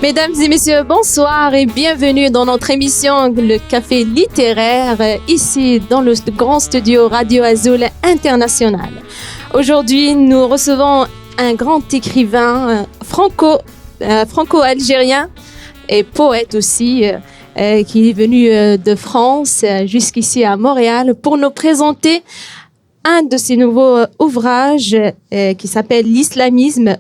Mesdames et messieurs, bonsoir et bienvenue dans notre émission Le Café littéraire, ici dans le grand studio Radio Azul International. Aujourd'hui, nous recevons un grand écrivain franco-algérien et poète aussi, qui est venu de France jusqu'ici à Montréal pour nous présenter un de ses nouveaux ouvrages qui s'appelle L'islamisme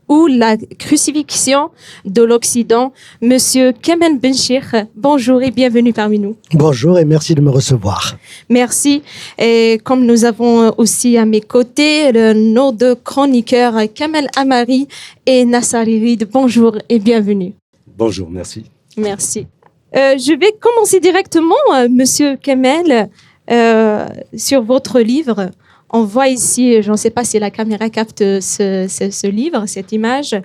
ou la crucifixion de l'Occident. Monsieur Kamel Benchir, bonjour et bienvenue parmi nous. Bonjour et merci de me recevoir. Merci. Et comme nous avons aussi à mes côtés nos deux chroniqueurs, Kamel Amari et Nassari Reed, bonjour et bienvenue. Bonjour, merci. Merci. Je vais commencer directement, Monsieur Kamel, sur votre livre. On voit ici, je ne sais pas si la caméra capte ce livre, cette image,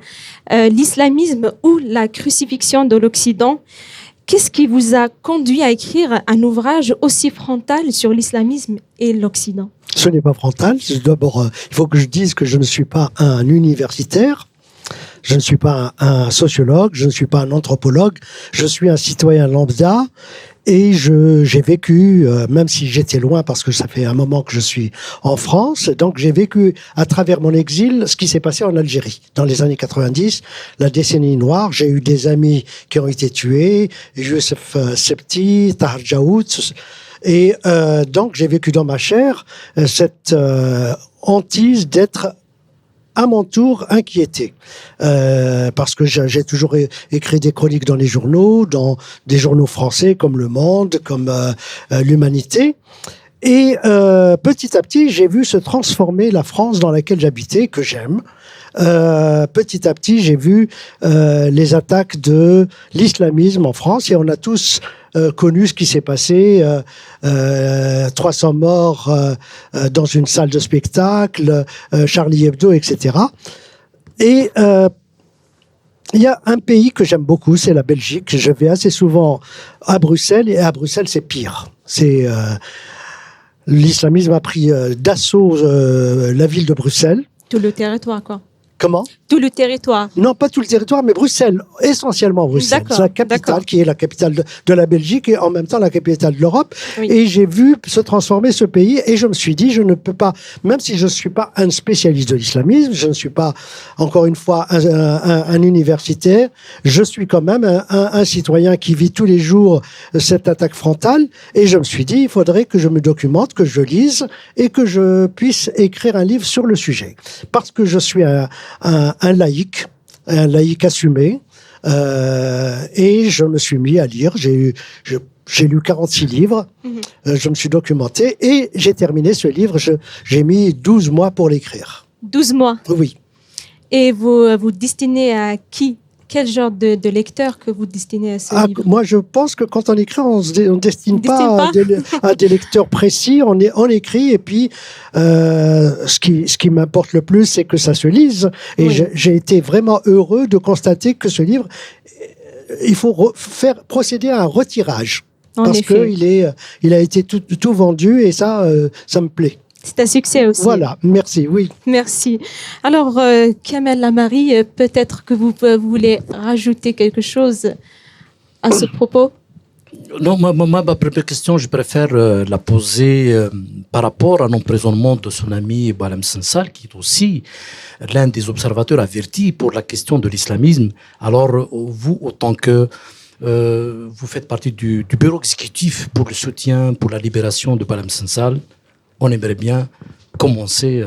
l'islamisme ou la crucifixion de l'Occident. Qu'est-ce qui vous a conduit à écrire un ouvrage aussi frontal sur l'islamisme et l'Occident ? Ce n'est pas frontal. D'abord, il faut que je dise que je ne suis pas un universitaire. Je ne suis pas un sociologue, je ne suis pas un anthropologue, je suis un citoyen lambda et j'ai vécu, même si j'étais loin parce que ça fait un moment que je suis en France, donc j'ai vécu à travers mon exil ce qui s'est passé en Algérie. Dans les années 90, la décennie noire, j'ai eu des amis qui ont été tués, Youssef Septi, Tahar Djaout, et donc j'ai vécu dans ma chair cette hantise d'être à mon tour inquiété, parce que j'ai toujours écrit des chroniques dans les journaux, dans des journaux français comme Le Monde, comme l'Humanité. Et petit à petit, j'ai vu se transformer la France dans laquelle j'habitais, que j'aime. Petit à petit, j'ai vu les attaques de l'islamisme en France, et on a tous connu ce qui s'est passé, 300 morts dans une salle de spectacle, Charlie Hebdo, etc. Et il y a un pays que j'aime beaucoup, c'est la Belgique. Je vais assez souvent à Bruxelles, et à Bruxelles, c'est pire. L'islamisme a pris d'assaut la ville de Bruxelles. Tout le territoire, quoi. Comment ? Tout le territoire. Non, pas tout le territoire, mais Bruxelles, essentiellement Bruxelles. C'est la capitale qui est la capitale de la Belgique et en même temps la capitale de l'Europe. Oui. Et j'ai vu se transformer ce pays et je me suis dit, je ne peux pas, même si je ne suis pas un spécialiste de l'islamisme, je ne suis pas, encore une fois, un universitaire, je suis quand même un citoyen qui vit tous les jours cette attaque frontale et je me suis dit, il faudrait que je me documente, que je lise et que je puisse écrire un livre sur le sujet. Parce que je suis un laïc assumé, et je me suis mis à lire. J'ai lu 46 livres, je me suis documenté et j'ai terminé ce livre. J'ai mis 12 mois pour l'écrire. 12 mois ? Oui. Et vous destinez à qui ? Quel genre de lecteur que vous destinez à ce livre ? Moi, je pense que quand on écrit, on ne destine pas à des lecteurs précis. On écrit et puis ce qui m'importe le plus, c'est que ça se lise. Et oui. J'ai été vraiment heureux de constater que ce livre, il faut procéder à un retirage. Parce qu'il a été tout vendu et ça me plaît. C'est un succès aussi. Voilà, merci, oui. Merci. Alors, Kamel Amari, peut-être que vous voulez rajouter quelque chose à ce propos ? Non, ma première question, je préfère la poser par rapport à l'emprisonnement de son ami Boualem Sansal, qui est aussi l'un des observateurs avertis pour la question de l'islamisme. Alors, vous, autant que vous faites partie du bureau exécutif pour le soutien, pour la libération de Boualem Sansal, on aimerait bien commencer.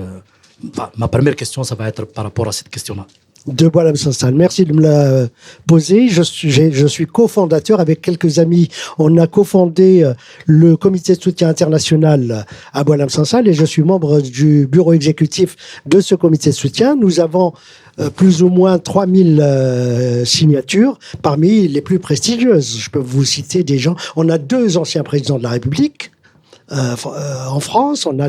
Ma première question, ça va être par rapport à cette question-là. De Boualem Sansal. Merci de me la poser. Je suis cofondateur avec quelques amis. On a cofondé le comité de soutien international à Boualem Sansal et je suis membre du bureau exécutif de ce comité de soutien. Nous avons plus ou moins 3000 signatures parmi les plus prestigieuses. Je peux vous citer des gens. On a 2 anciens présidents de la République en France. On a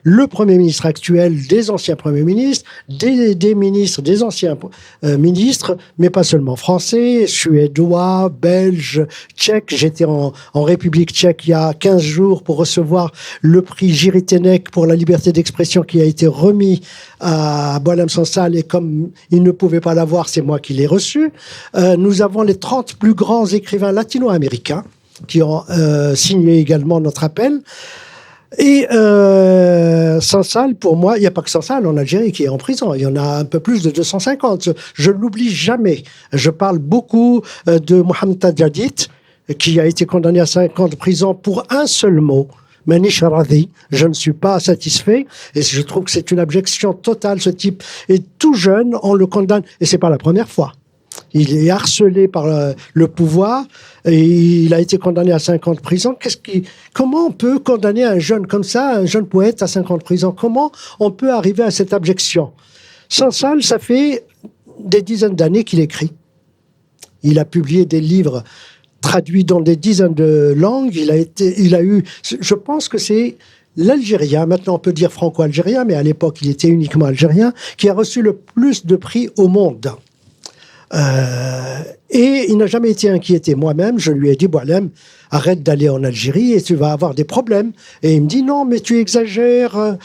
le Premier ministre actuel, des anciens Premiers ministres, des ministres, des anciens ministres, mais pas seulement français, suédois, belges, tchèques. J'étais en République tchèque il y a 15 jours pour recevoir le prix Jiří Tenek pour la liberté d'expression qui a été remis à Boualem Sansal, et comme il ne pouvait pas l'avoir, c'est moi qui l'ai reçu. Nous avons les 30 plus grands écrivains latino-américains qui ont signé également notre appel. Et Sansal, pour moi, il n'y a pas que Sansal en Algérie qui est en prison. Il y en a un peu plus de 250. Je ne l'oublie jamais. Je parle beaucoup de Mohamed Tadjadid, qui a été condamné à 5 ans de prison pour un seul mot. Manish Radhi, je ne suis pas satisfait et je trouve que c'est une abjection totale. Ce type est tout jeune, on le condamne et c'est pas la première fois. Il est harcelé par le pouvoir et il a été condamné à 5 ans de prison. Comment on peut condamner un jeune comme ça, un jeune poète à 5 ans de prison? Comment on peut arriver à cette abjection? Sansal, ça fait des dizaines d'années qu'il écrit. Il a publié des livres traduit dans des dizaines de langues. Il a eu, je pense que c'est l'Algérien, maintenant on peut dire franco-algérien, mais à l'époque il était uniquement algérien, qui a reçu le plus de prix au monde. Et il n'a jamais été inquiété. Moi-même, je lui ai dit, Boualem, arrête d'aller en Algérie et tu vas avoir des problèmes. Et il me dit, non, mais tu exagères.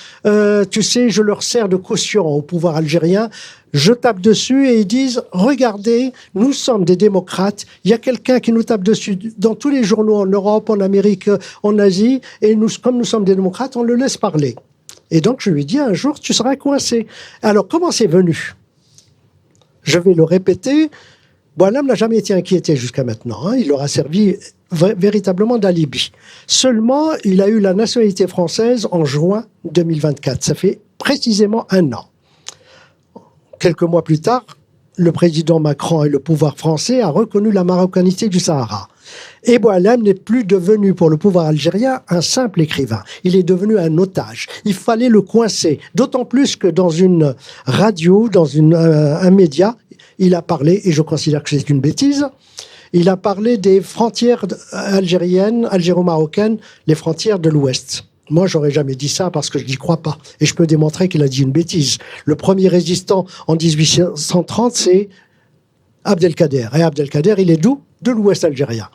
Tu sais, je leur sers de caution au pouvoir algérien. Je tape dessus et ils disent, regardez, nous sommes des démocrates. Il y a quelqu'un qui nous tape dessus dans tous les journaux en Europe, en Amérique, en Asie. Et nous, comme nous sommes des démocrates, on le laisse parler. Et donc, je lui dis, un jour, tu seras coincé. Alors, comment c'est venu ? Je vais le répéter, Boualem n'a jamais été inquiété jusqu'à maintenant. Il leur a servi véritablement d'alibi. Seulement, il a eu la nationalité française en juin 2024. Ça fait précisément 1 an. Quelques mois plus tard, le président Macron et le pouvoir français a reconnu la marocanité du Sahara. Et Boualem n'est plus devenu pour le pouvoir algérien un simple écrivain. Il est devenu un otage. Il fallait le coincer. D'autant plus que dans une radio, dans un média, il a parlé, et je considère que c'est une bêtise, il a parlé des frontières algériennes, algéro-marocaines, les frontières de l'Ouest. Moi, j'aurais jamais dit ça parce que je n'y crois pas. Et je peux démontrer qu'il a dit une bêtise. Le premier résistant en 1830, c'est Abdelkader. Et Abdelkader, il est d'où ? De l'Ouest algérien.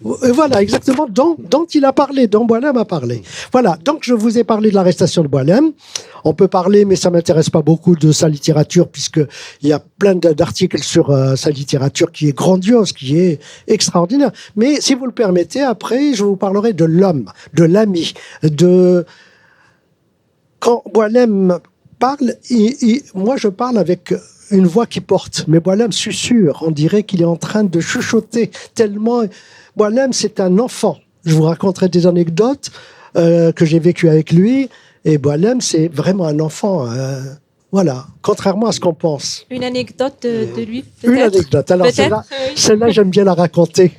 Voilà, exactement, dont il a parlé, dont Boualem a parlé. Voilà, donc je vous ai parlé de l'arrestation de Boualem. On peut parler, mais ça m'intéresse pas beaucoup, de sa littérature, puisqu'il y a plein d'articles sur sa littérature qui est grandiose, qui est extraordinaire. Mais si vous le permettez, après, je vous parlerai de l'homme, de l'ami, de... Quand Boualem parle, moi je parle avec une voix qui porte. Mais Boualem susurre, on dirait qu'il est en train de chuchoter tellement. Boualem, c'est un enfant. Je vous raconterai des anecdotes que j'ai vécues avec lui. Et Boualem, c'est vraiment un enfant. Voilà, contrairement à ce qu'on pense. Une anecdote de lui, peut-être. Une anecdote. Alors, celle-là, j'aime bien la raconter.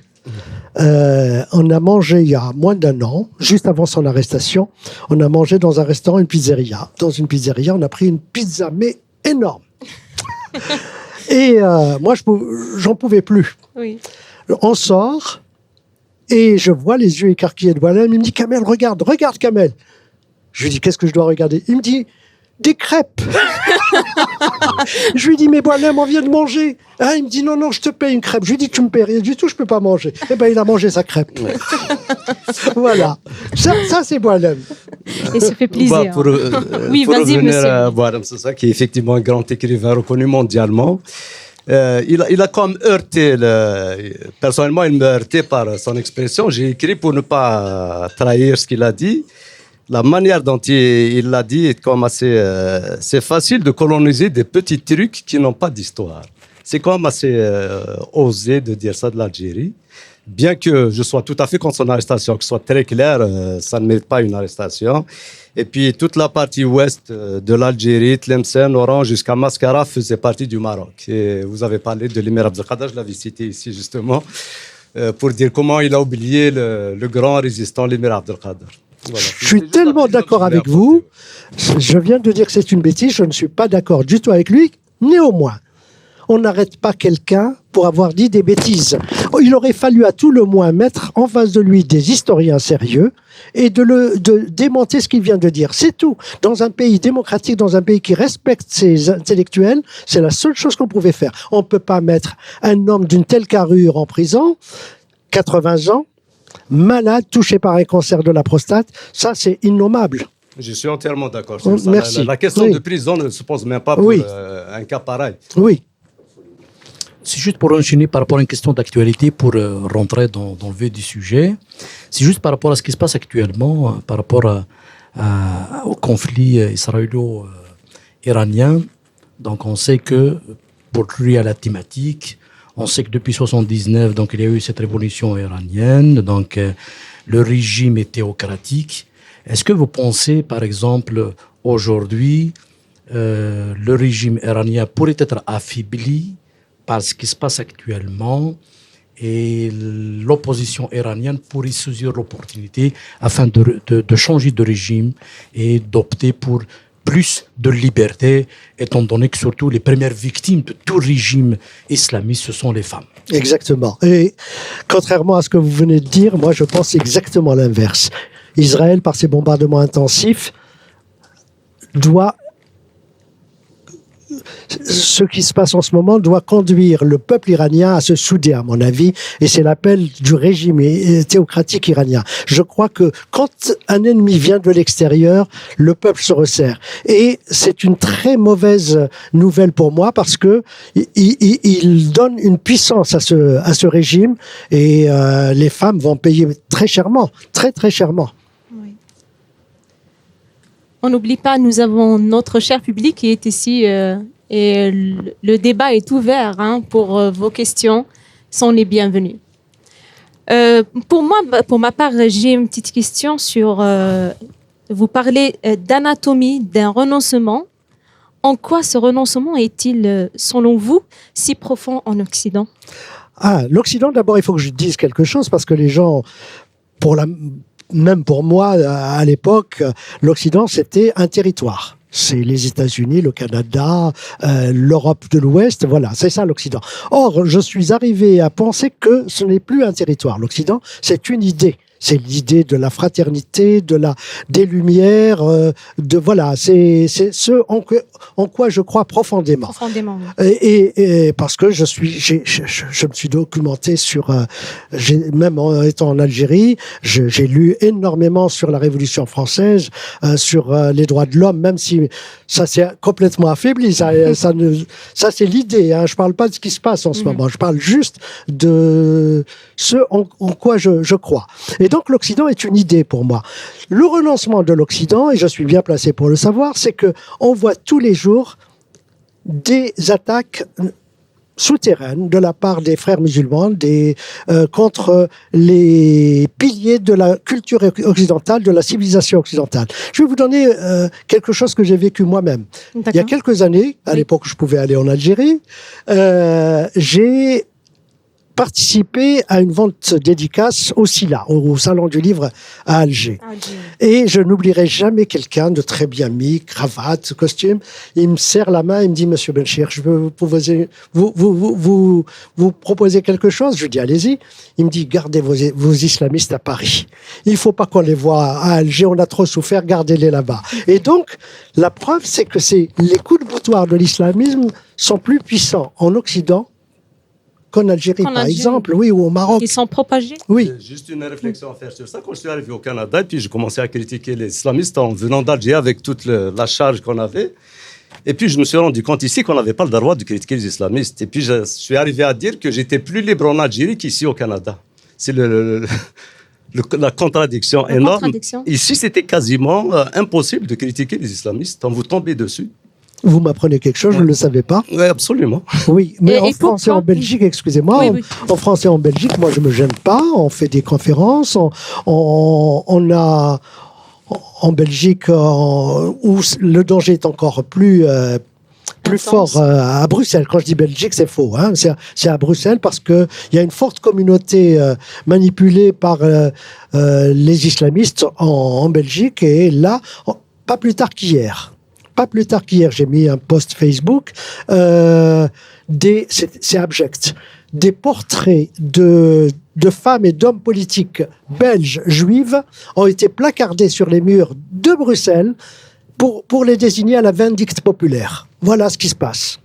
On a mangé il y a moins d'1 an, juste avant son arrestation, on a mangé dans un restaurant, une pizzeria. Dans une pizzeria, on a pris une pizza, mais énorme. Et moi, j'en pouvais plus. Oui. On sort et je vois les yeux écarquillés de Boualem. Il me dit, Kamel, regarde Kamel. Je lui dis, qu'est-ce que je dois regarder? Il me dit, des crêpes. Je lui dis, mais Boualem, on vient de manger. Ah, il me dit, non, je te paye une crêpe. Je lui dis, tu me payes rien du tout, je peux pas manger. Eh ben, il a mangé sa crêpe. Voilà. Ça, c'est Boualem. Et ça fait plaisir. Oui, pour vas-y, monsieur. Boualem Sansal, qui est effectivement un grand écrivain reconnu mondialement. Il a comme heurté, personnellement, il m'a heurté par son expression. J'ai écrit pour ne pas trahir ce qu'il a dit. La manière dont il l'a dit est comme assez... c'est facile de coloniser des petits trucs qui n'ont pas d'histoire. C'est comme assez osé de dire ça de l'Algérie. Bien que je sois tout à fait contre son arrestation, que ce soit très clair, ça ne mérite pas une arrestation. Et puis toute la partie ouest de l'Algérie, Tlemcen, Oran jusqu'à Mascara faisait partie du Maroc. Et vous avez parlé de l'émir Abdelkader, je l'avais cité ici justement, pour dire comment il a oublié le grand résistant, l'émir Abdelkader. Voilà. Je suis tellement d'accord avec vous. Je viens de dire que c'est une bêtise. Je ne suis pas d'accord du tout avec lui. Néanmoins, on n'arrête pas quelqu'un pour avoir dit des bêtises. Il aurait fallu à tout le moins mettre en face de lui des historiens sérieux et de démonter ce qu'il vient de dire. C'est tout. Dans un pays démocratique, dans un pays qui respecte ses intellectuels, c'est la seule chose qu'on pouvait faire. On ne peut pas mettre un homme d'une telle carrure en prison, 80 ans, malade, touché par un cancer de la prostate. Ça, c'est innommable. Je suis entièrement d'accord sur ça. Merci. La question de prison ne se pose même pas pour un cas pareil. Oui. C'est juste pour enchaîner par rapport à une question d'actualité, pour rentrer dans le vif du sujet. C'est juste par rapport à ce qui se passe actuellement, par rapport au conflit israélo-iranien. Donc on sait que, pour lui à la thématique, on sait que depuis 1979, donc il y a eu cette révolution iranienne, donc le régime est théocratique. Est-ce que vous pensez, par exemple, aujourd'hui, le régime iranien pourrait être affaibli par ce qui se passe actuellement et l'opposition iranienne pourrait saisir l'opportunité afin de changer de régime et d'opter pour plus de liberté, étant donné que surtout les premières victimes de tout régime islamiste, ce sont les femmes. Exactement. Et contrairement à ce que vous venez de dire, moi je pense exactement l'inverse. Israël, par ses bombardements intensifs, ce qui se passe en ce moment doit conduire le peuple iranien à se souder, à mon avis, et c'est l'appel du régime théocratique iranien. Je crois que quand un ennemi vient de l'extérieur, le peuple se resserre. Et c'est une très mauvaise nouvelle pour moi parce que il donne une puissance à ce régime et les femmes vont payer très chèrement, très très chèrement. On n'oublie pas, nous avons notre cher public qui est ici et le débat est ouvert pour vos questions, sont les bienvenus. Pour ma part, j'ai une petite question sur, vous parlez d'anatomie, d'un renoncement. En quoi ce renoncement est-il, selon vous, si profond en Occident ? L'Occident, d'abord, il faut que je dise quelque chose parce que les gens, même pour moi, à l'époque, l'Occident, c'était un territoire. C'est les États-Unis, le Canada, l'Europe de l'Ouest, voilà, c'est ça l'Occident. Or, je suis arrivé à penser que ce n'est plus un territoire. L'Occident, c'est une idée. C'est l'idée de la fraternité, des Lumières, c'est ce en quoi je crois profondément. Profondément. Et parce que je me suis documenté sur, même en étant en Algérie, j'ai lu énormément sur la Révolution française, sur les droits de l'homme, même si ça s'est complètement affaibli. Ça c'est l'idée. Je parle pas de ce qui se passe en ce moment. Je parle juste de ce en quoi je crois. Et donc, l'Occident est une idée pour moi. Le renoncement de l'Occident, et je suis bien placé pour le savoir, c'est que on voit tous les jours des attaques souterraines de la part des frères musulmans contre les piliers de la culture occidentale, de la civilisation occidentale. Je vais vous donner quelque chose que j'ai vécu moi-même. D'accord. Il y a quelques années, à l'époque où je pouvais aller en Algérie, j'ai participé à une vente dédicace au SILA, au Salon du Livre à Alger. Et je n'oublierai jamais quelqu'un de très bien mis, cravate, costume. Il me serre la main, il me dit, Monsieur Benchir, je veux vous proposer quelque chose. Je lui dis, allez-y. Il me dit, gardez vos islamistes à Paris. Il faut pas qu'on les voit à Alger, on a trop souffert, gardez-les là-bas. Et donc, la preuve, c'est que les coups de boutoir de l'islamisme sont plus puissants en Occident qu'en Algérie, par exemple, oui, ou au Maroc. Ils sont propagés. Oui. Juste une réflexion à faire sur ça. Quand je suis arrivé au Canada, et puis j'ai commencé à critiquer les islamistes en venant d'Alger avec toute la charge qu'on avait. Et puis je me suis rendu compte ici qu'on n'avait pas le droit de critiquer les islamistes. Et puis je suis arrivé à dire que j'étais plus libre en Algérie qu'ici au Canada. C'est la contradiction énorme. Ici, c'était quasiment impossible de critiquer les islamistes. On vous tombait dessus. Vous m'apprenez quelque chose, je ne le savais pas. Oui, absolument. Oui, mais en France et en Belgique, excusez-moi, en France et en Belgique, moi je ne me gêne pas, on fait des conférences, on a en Belgique où le danger est encore plus fort à Bruxelles. Quand je dis Belgique, c'est faux. C'est à Bruxelles parce qu'il y a une forte communauté manipulée par les islamistes en Belgique et là, pas plus tard qu'hier. pas plus tard qu'hier, j'ai mis un post Facebook, c'est abject, des portraits de femmes et d'hommes politiques belges, juives, ont été placardés sur les murs de Bruxelles pour les désigner à la vindicte populaire. Voilà ce qui se passe.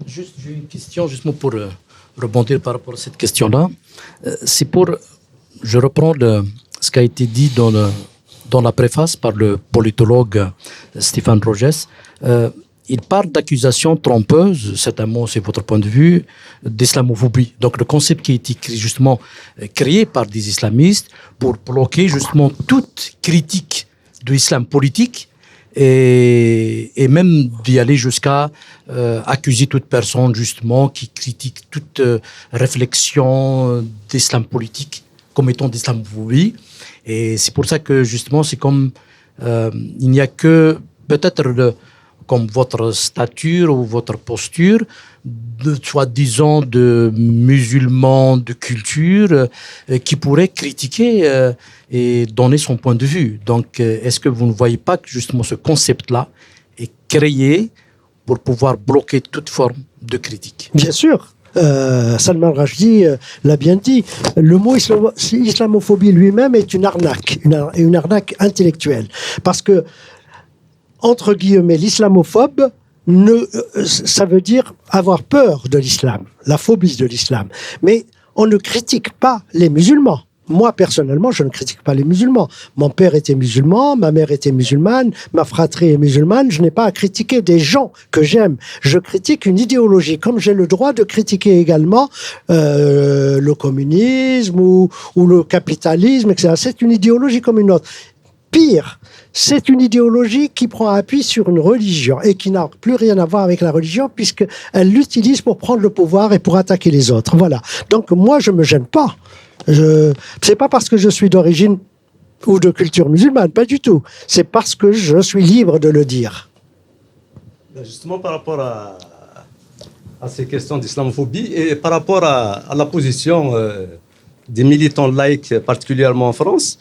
Juste, j'ai une question, justement pour rebondir par rapport à cette question-là. Je reprends ce qui a été dit dans la préface par le politologue Stéphane Rogers. Il parle d'accusations trompeuses, certainement c'est votre point de vue, d'islamophobie. Donc le concept qui a été justement créé par des islamistes pour bloquer justement toute critique de l'islam politique et même d'y aller jusqu'à accuser toute personne justement qui critique toute réflexion d'islam politique comme étant d'islamophobie. Et c'est pour ça que justement c'est comme il n'y a que peut-être comme votre stature ou votre posture, soi-disant de musulmans de culture, qui pourrait critiquer et donner son point de vue. Donc, est-ce que vous ne voyez pas que justement ce concept-là est créé pour pouvoir bloquer toute forme de critique? Bien sûr. Salman Rushdie l'a bien dit, le mot islamophobie lui-même est une arnaque, une arnaque intellectuelle. Parce que entre guillemets, l'islamophobe, ça veut dire avoir peur de l'islam, la phobie de l'islam. Mais on ne critique pas les musulmans. Moi, personnellement, je ne critique pas les musulmans. Mon père était musulman, ma mère était musulmane, ma fratrie est musulmane. Je n'ai pas à critiquer des gens que j'aime. Je critique une idéologie, comme j'ai le droit de critiquer également le communisme ou le capitalisme, etc. C'est une idéologie comme une autre. Pire, c'est une idéologie qui prend appui sur une religion et qui n'a plus rien à voir avec la religion puisqu'elle l'utilise pour prendre le pouvoir et pour attaquer les autres. Voilà. Donc moi, je me gêne pas. C'est pas parce que je suis d'origine ou de culture musulmane, pas du tout. C'est parce que je suis libre de le dire. Justement, par rapport à ces questions d'islamophobie et par rapport à la position des militants laïcs, particulièrement en France,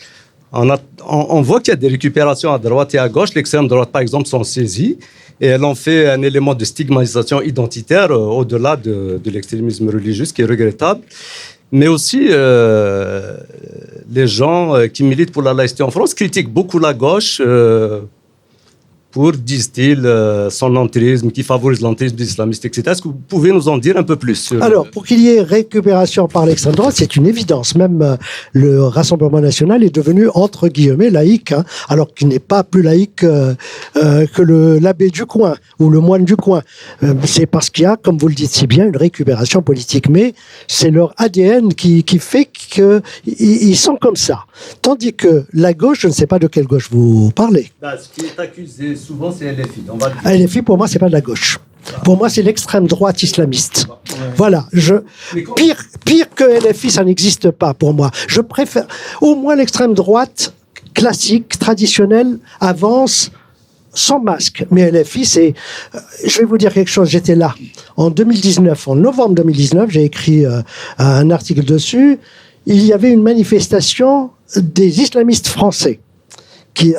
on voit qu'il y a des récupérations à droite et à gauche. L'extrême droite, par exemple, sont saisies et elles ont fait un élément de stigmatisation identitaire au-delà de l'extrémisme religieux, ce qui est regrettable. Mais aussi, les gens qui militent pour la laïcité en France critiquent beaucoup la gauche pour, disent-ils, son entrisme, qui favorise l'entrisme des islamistes, etc. Est-ce que vous pouvez nous en dire un peu plus Alors, pour qu'il y ait récupération par l'extrême droite, c'est une évidence. Même le Rassemblement national est devenu, entre guillemets, laïque, hein, alors qu'il n'est pas plus laïque que l'abbé du coin ou le moine du coin. C'est parce qu'il y a, comme vous le dites si bien, une récupération politique. Mais c'est leur ADN qui fait qu'ils sont comme ça. Tandis que la gauche, je ne sais pas de quelle gauche vous parlez. Ce qui est accusé souvent, c'est LFI. LFI, pour moi, c'est pas de la gauche. Pour moi, c'est l'extrême droite islamiste. Ouais. Voilà. Pire que LFI, ça n'existe pas pour moi. Je préfère au moins l'extrême droite classique, traditionnelle, avance sans masque. Mais LFI, c'est... je vais vous dire quelque chose. J'étais là en 2019, en novembre 2019, j'ai écrit un article dessus. Il y avait une manifestation des islamistes français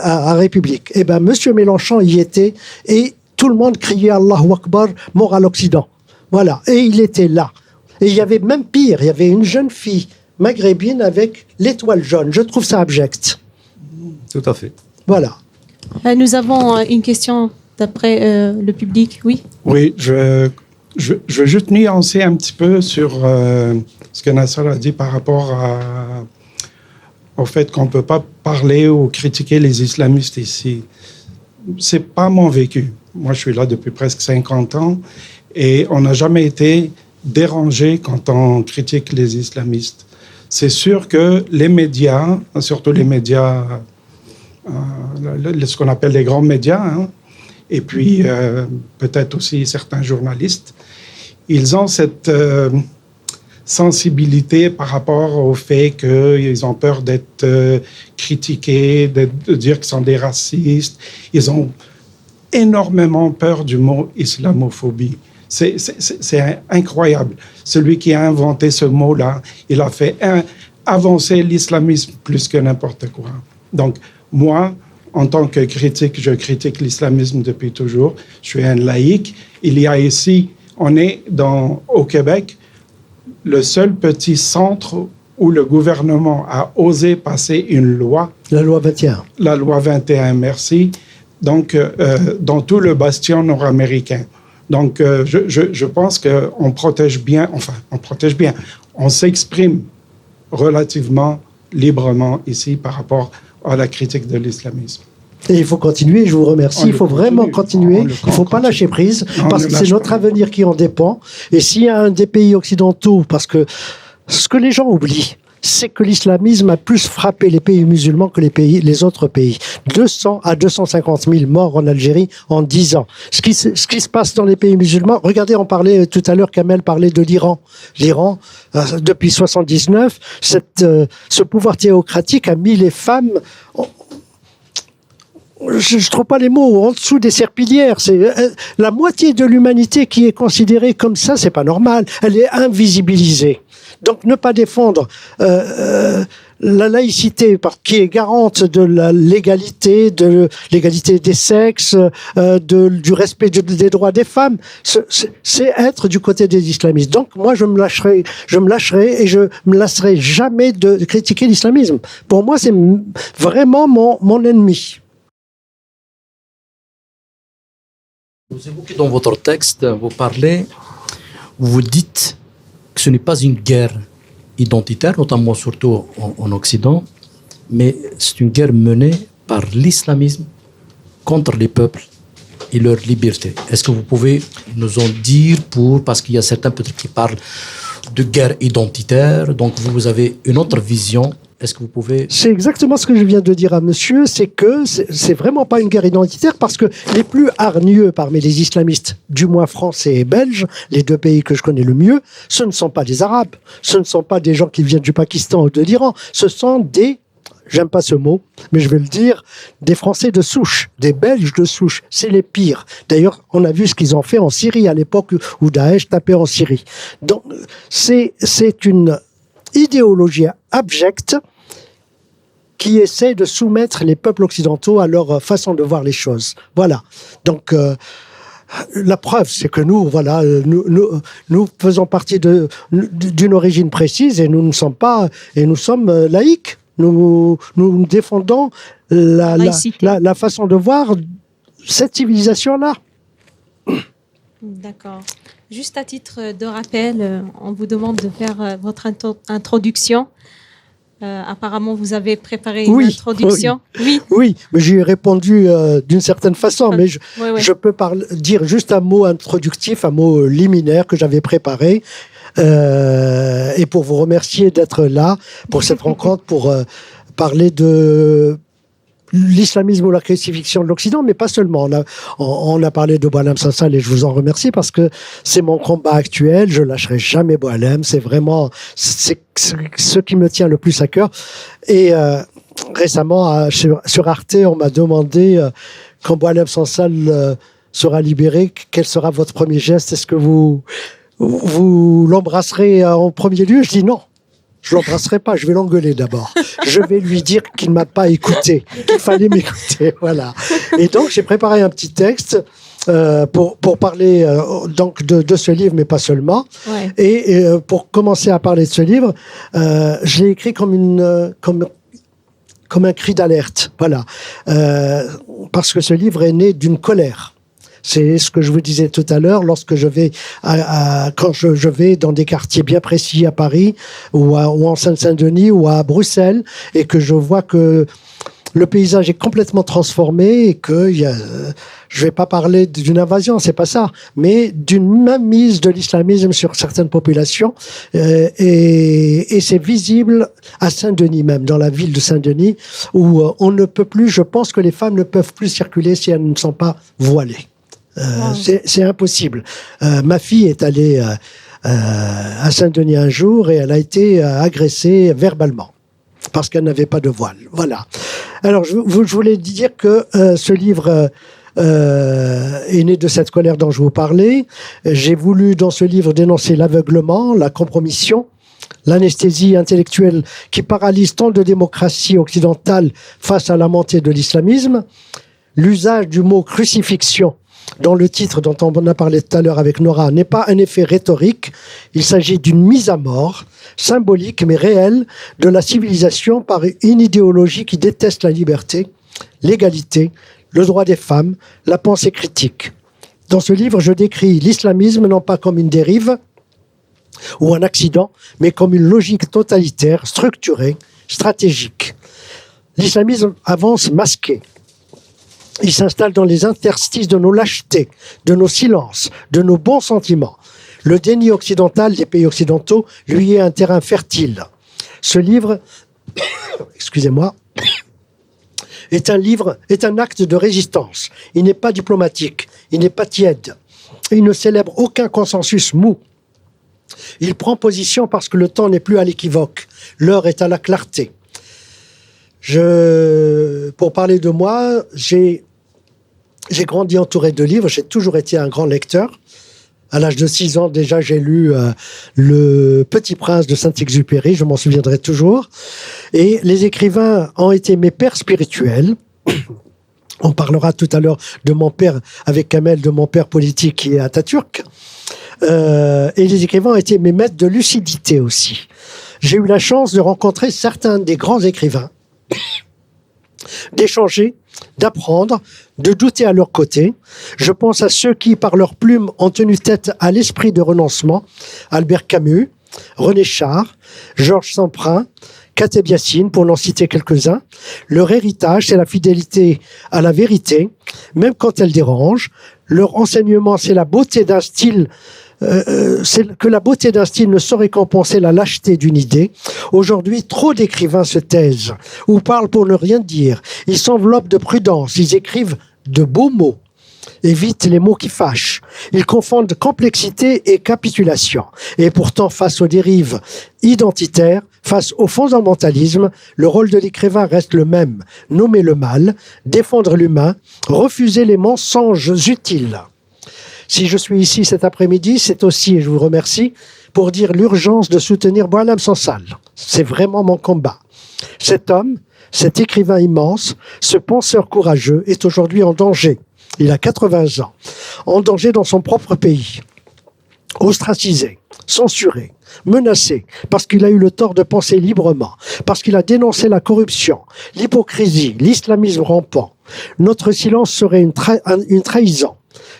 à République. Eh ben, Monsieur Mélenchon y était et tout le monde criait Allahu Akbar, mort à l'Occident. Voilà. Et il était là. Et il y avait même pire, il y avait une jeune fille maghrébine avec l'étoile jaune. Je trouve ça abject. Tout à fait. Voilà. Nous avons une question d'après le public. Oui. Oui, je veux juste nuancer un petit peu sur ce que Nasser a dit par rapport au fait qu'on ne peut pas parler ou critiquer les islamistes ici. C'est pas mon vécu. Moi, je suis là depuis presque 50 ans et on n'a jamais été dérangé quand on critique les islamistes. C'est sûr que les médias, surtout les médias, ce qu'on appelle les grands médias, hein, et puis peut-être aussi certains journalistes, ils ont cette... sensibilité par rapport au fait qu'ils ont peur d'être critiqués, de dire qu'ils sont des racistes. Ils ont énormément peur du mot islamophobie. C'est incroyable. Celui qui a inventé ce mot-là, il a fait avancer l'islamisme plus que n'importe quoi. Donc, moi, en tant que critique, je critique l'islamisme depuis toujours. Je suis un laïc. Il y a ici, on est au Québec, le seul petit centre où le gouvernement a osé passer une loi. La loi 21. La loi 21, merci. Donc, dans tout le bastion nord-américain. Donc, je pense qu'on protège bien, on s'exprime relativement librement ici par rapport à la critique de l'islamisme. Et il faut continuer, je vous remercie. Il faut vraiment continuer. Il ne faut pas lâcher prise, parce que c'est notre avenir qui en dépend. Et s'il y a un des pays occidentaux, parce que ce que les gens oublient, c'est que l'islamisme a plus frappé les pays musulmans que les autres pays. 200 à 250 000 morts en Algérie en 10 ans. Ce qui se passe dans les pays musulmans, regardez, on parlait tout à l'heure, Kamel parlait de l'Iran. L'Iran, depuis 79, ce pouvoir théocratique a mis les femmes... Je ne trouve pas les mots, en dessous des serpillières. C'est la moitié de l'humanité qui est considérée comme ça, c'est pas normal. Elle est invisibilisée. Donc ne pas défendre la laïcité qui est garante de la l'égalité, de l'égalité des sexes, du respect des droits des femmes, c'est être du côté des islamistes. Donc moi je me lâcherai et je me lasserai jamais de critiquer l'islamisme. Pour moi c'est vraiment mon ennemi. Vous évoquez dans votre texte, vous dites que ce n'est pas une guerre identitaire, notamment surtout en Occident, mais c'est une guerre menée par l'islamisme contre les peuples et leur liberté. Est-ce que vous pouvez nous en dire parce qu'il y a certains peut-être qui parlent de guerre identitaire, donc vous avez une autre vision. Est-ce que vous pouvez... C'est exactement ce que je viens de dire à monsieur, c'est que c'est vraiment pas une guerre identitaire, parce que les plus hargneux parmi les islamistes, du moins français et belges, les deux pays que je connais le mieux, ce ne sont pas des Arabes, ce ne sont pas des gens qui viennent du Pakistan ou de l'Iran, ce sont des, j'aime pas ce mot, mais je vais le dire, des Français de souche, des Belges de souche, c'est les pires. D'ailleurs, on a vu ce qu'ils ont fait en Syrie à l'époque où Daesh tapait en Syrie. Donc, c'est une idéologie abjecte qui essaie de soumettre les peuples occidentaux à leur façon de voir les choses. Voilà. Donc, la preuve, c'est que nous, voilà, nous faisons partie d'une origine précise et nous sommes laïcs. Nous défendons la façon de voir cette civilisation-là. D'accord. Juste à titre de rappel, on vous demande de faire votre introduction. Apparemment, vous avez préparé une introduction. Oui, mais j'y ai répondu d'une certaine façon, mais je peux dire juste un mot introductif, un mot liminaire que j'avais préparé, et pour vous remercier d'être là pour cette rencontre, pour parler de l'islamisme ou la crucifixion de l'Occident, mais pas seulement. On a parlé de Boualem Sansal et je vous en remercie parce que c'est mon combat actuel. Je lâcherai jamais Boualem. C'est vraiment ce qui me tient le plus à cœur. Et récemment, sur Arte, on m'a demandé quand Boualem Sansal sera libéré, quel sera votre premier geste? Est-ce que vous l'embrasserez en premier lieu? Je dis non. Je l'embrasserai pas, je vais l'engueuler d'abord. Je vais lui dire qu'il m'a pas écouté, qu'il fallait m'écouter, voilà. Et donc j'ai préparé un petit texte pour parler donc de ce livre, mais pas seulement. Ouais. Et pour commencer à parler de ce livre, je l'ai écrit comme un cri d'alerte, voilà, parce que ce livre est né d'une colère. C'est ce que je vous disais tout à l'heure, lorsque je vais quand je vais dans des quartiers bien précis à Paris ou en Seine-Saint-Denis ou à Bruxelles, et que je vois que le paysage est complètement transformé et que je vais pas parler d'une invasion, c'est pas ça, mais d'une mainmise de l'islamisme sur certaines populations, et c'est visible à Saint-Denis même, dans la ville de Saint-Denis, où on ne peut plus, je pense que les femmes ne peuvent plus circuler si elles ne sont pas voilées. C'est impossible. Ma fille est allée à Saint-Denis un jour et elle a été agressée verbalement parce qu'elle n'avait pas de voile. Voilà. Alors, je voulais dire que ce livre est né de cette colère dont je vous parlais. J'ai voulu, dans ce livre, dénoncer l'aveuglement, la compromission l'anesthésie intellectuelle qui paralyse tant de démocraties occidentales face à la montée de l'islamisme, l'usage du mot crucifixion dans le titre dont on a parlé tout à l'heure avec Nora n'est pas un effet rhétorique, il s'agit d'une mise à mort symbolique mais réelle de la civilisation par une idéologie qui déteste la liberté, l'égalité, le droit des femmes, la pensée critique. Dans ce livre, je décris l'islamisme non pas comme une dérive ou un accident, mais comme une logique totalitaire, structurée, stratégique. L'islamisme avance masqué. Il s'installe dans les interstices de nos lâchetés, de nos silences, de nos bons sentiments. Le déni occidental des pays occidentaux lui est un terrain fertile. Ce livre, excusez-moi, est un acte de résistance. Il n'est pas diplomatique, il n'est pas tiède. Il ne célèbre aucun consensus mou. Il prend position parce que le temps n'est plus à l'équivoque. L'heure est à la clarté. Pour parler de moi, j'ai grandi entouré de livres. J'ai toujours été un grand lecteur. À l'âge de 6 ans, déjà, j'ai lu Le Petit Prince de Saint-Exupéry. Je m'en souviendrai toujours. Et les écrivains ont été mes pères spirituels. On parlera tout à l'heure de mon père, avec Kamel, de mon père politique qui est Atatürk. Et les écrivains ont été mes maîtres de lucidité aussi. J'ai eu la chance de rencontrer certains des grands écrivains, d'échanger, d'apprendre, de douter à leur côté. Je pense à ceux qui, par leur plume, ont tenu tête à l'esprit de renoncement. Albert Camus, René Char, Georges Semprin, Kateb Yassine, pour n'en citer quelques-uns. Leur héritage, c'est la fidélité à la vérité, même quand elle dérange. Leur enseignement, c'est la beauté d'un style c'est que la beauté d'un style ne saurait compenser la lâcheté d'une idée. Aujourd'hui, trop d'écrivains se taisent ou parlent pour ne rien dire. Ils s'enveloppent de prudence, ils écrivent de beaux mots, évitent les mots qui fâchent. Ils confondent complexité et capitulation. Et pourtant, face aux dérives identitaires, face au fondamentalisme, le rôle de l'écrivain reste le même. Nommer le mal, défendre l'humain, refuser les mensonges utiles. Si je suis ici cet après-midi, c'est aussi, et je vous remercie, pour dire l'urgence de soutenir Boualem Sansal. C'est vraiment mon combat. Cet homme, cet écrivain immense, ce penseur courageux est aujourd'hui en danger. Il a 80 ans. En danger dans son propre pays. Ostracisé, censuré, menacé, parce qu'il a eu le tort de penser librement, parce qu'il a dénoncé la corruption, l'hypocrisie, l'islamisme rampant. Notre silence serait une trahison.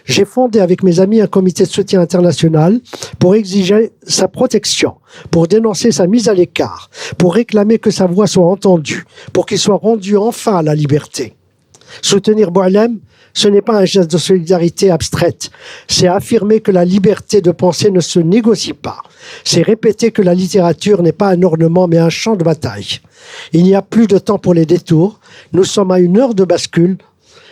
J'ai fondé avec mes amis un comité de soutien international pour exiger sa protection, pour dénoncer sa mise à l'écart, pour réclamer que sa voix soit entendue, pour qu'il soit rendu enfin à la liberté. Soutenir Boualem, ce n'est pas un geste de solidarité abstraite, c'est affirmer que la liberté de penser ne se négocie pas. C'est répéter que la littérature n'est pas un ornement mais un champ de bataille. Il n'y a plus de temps pour les détours, nous sommes à une heure de bascule.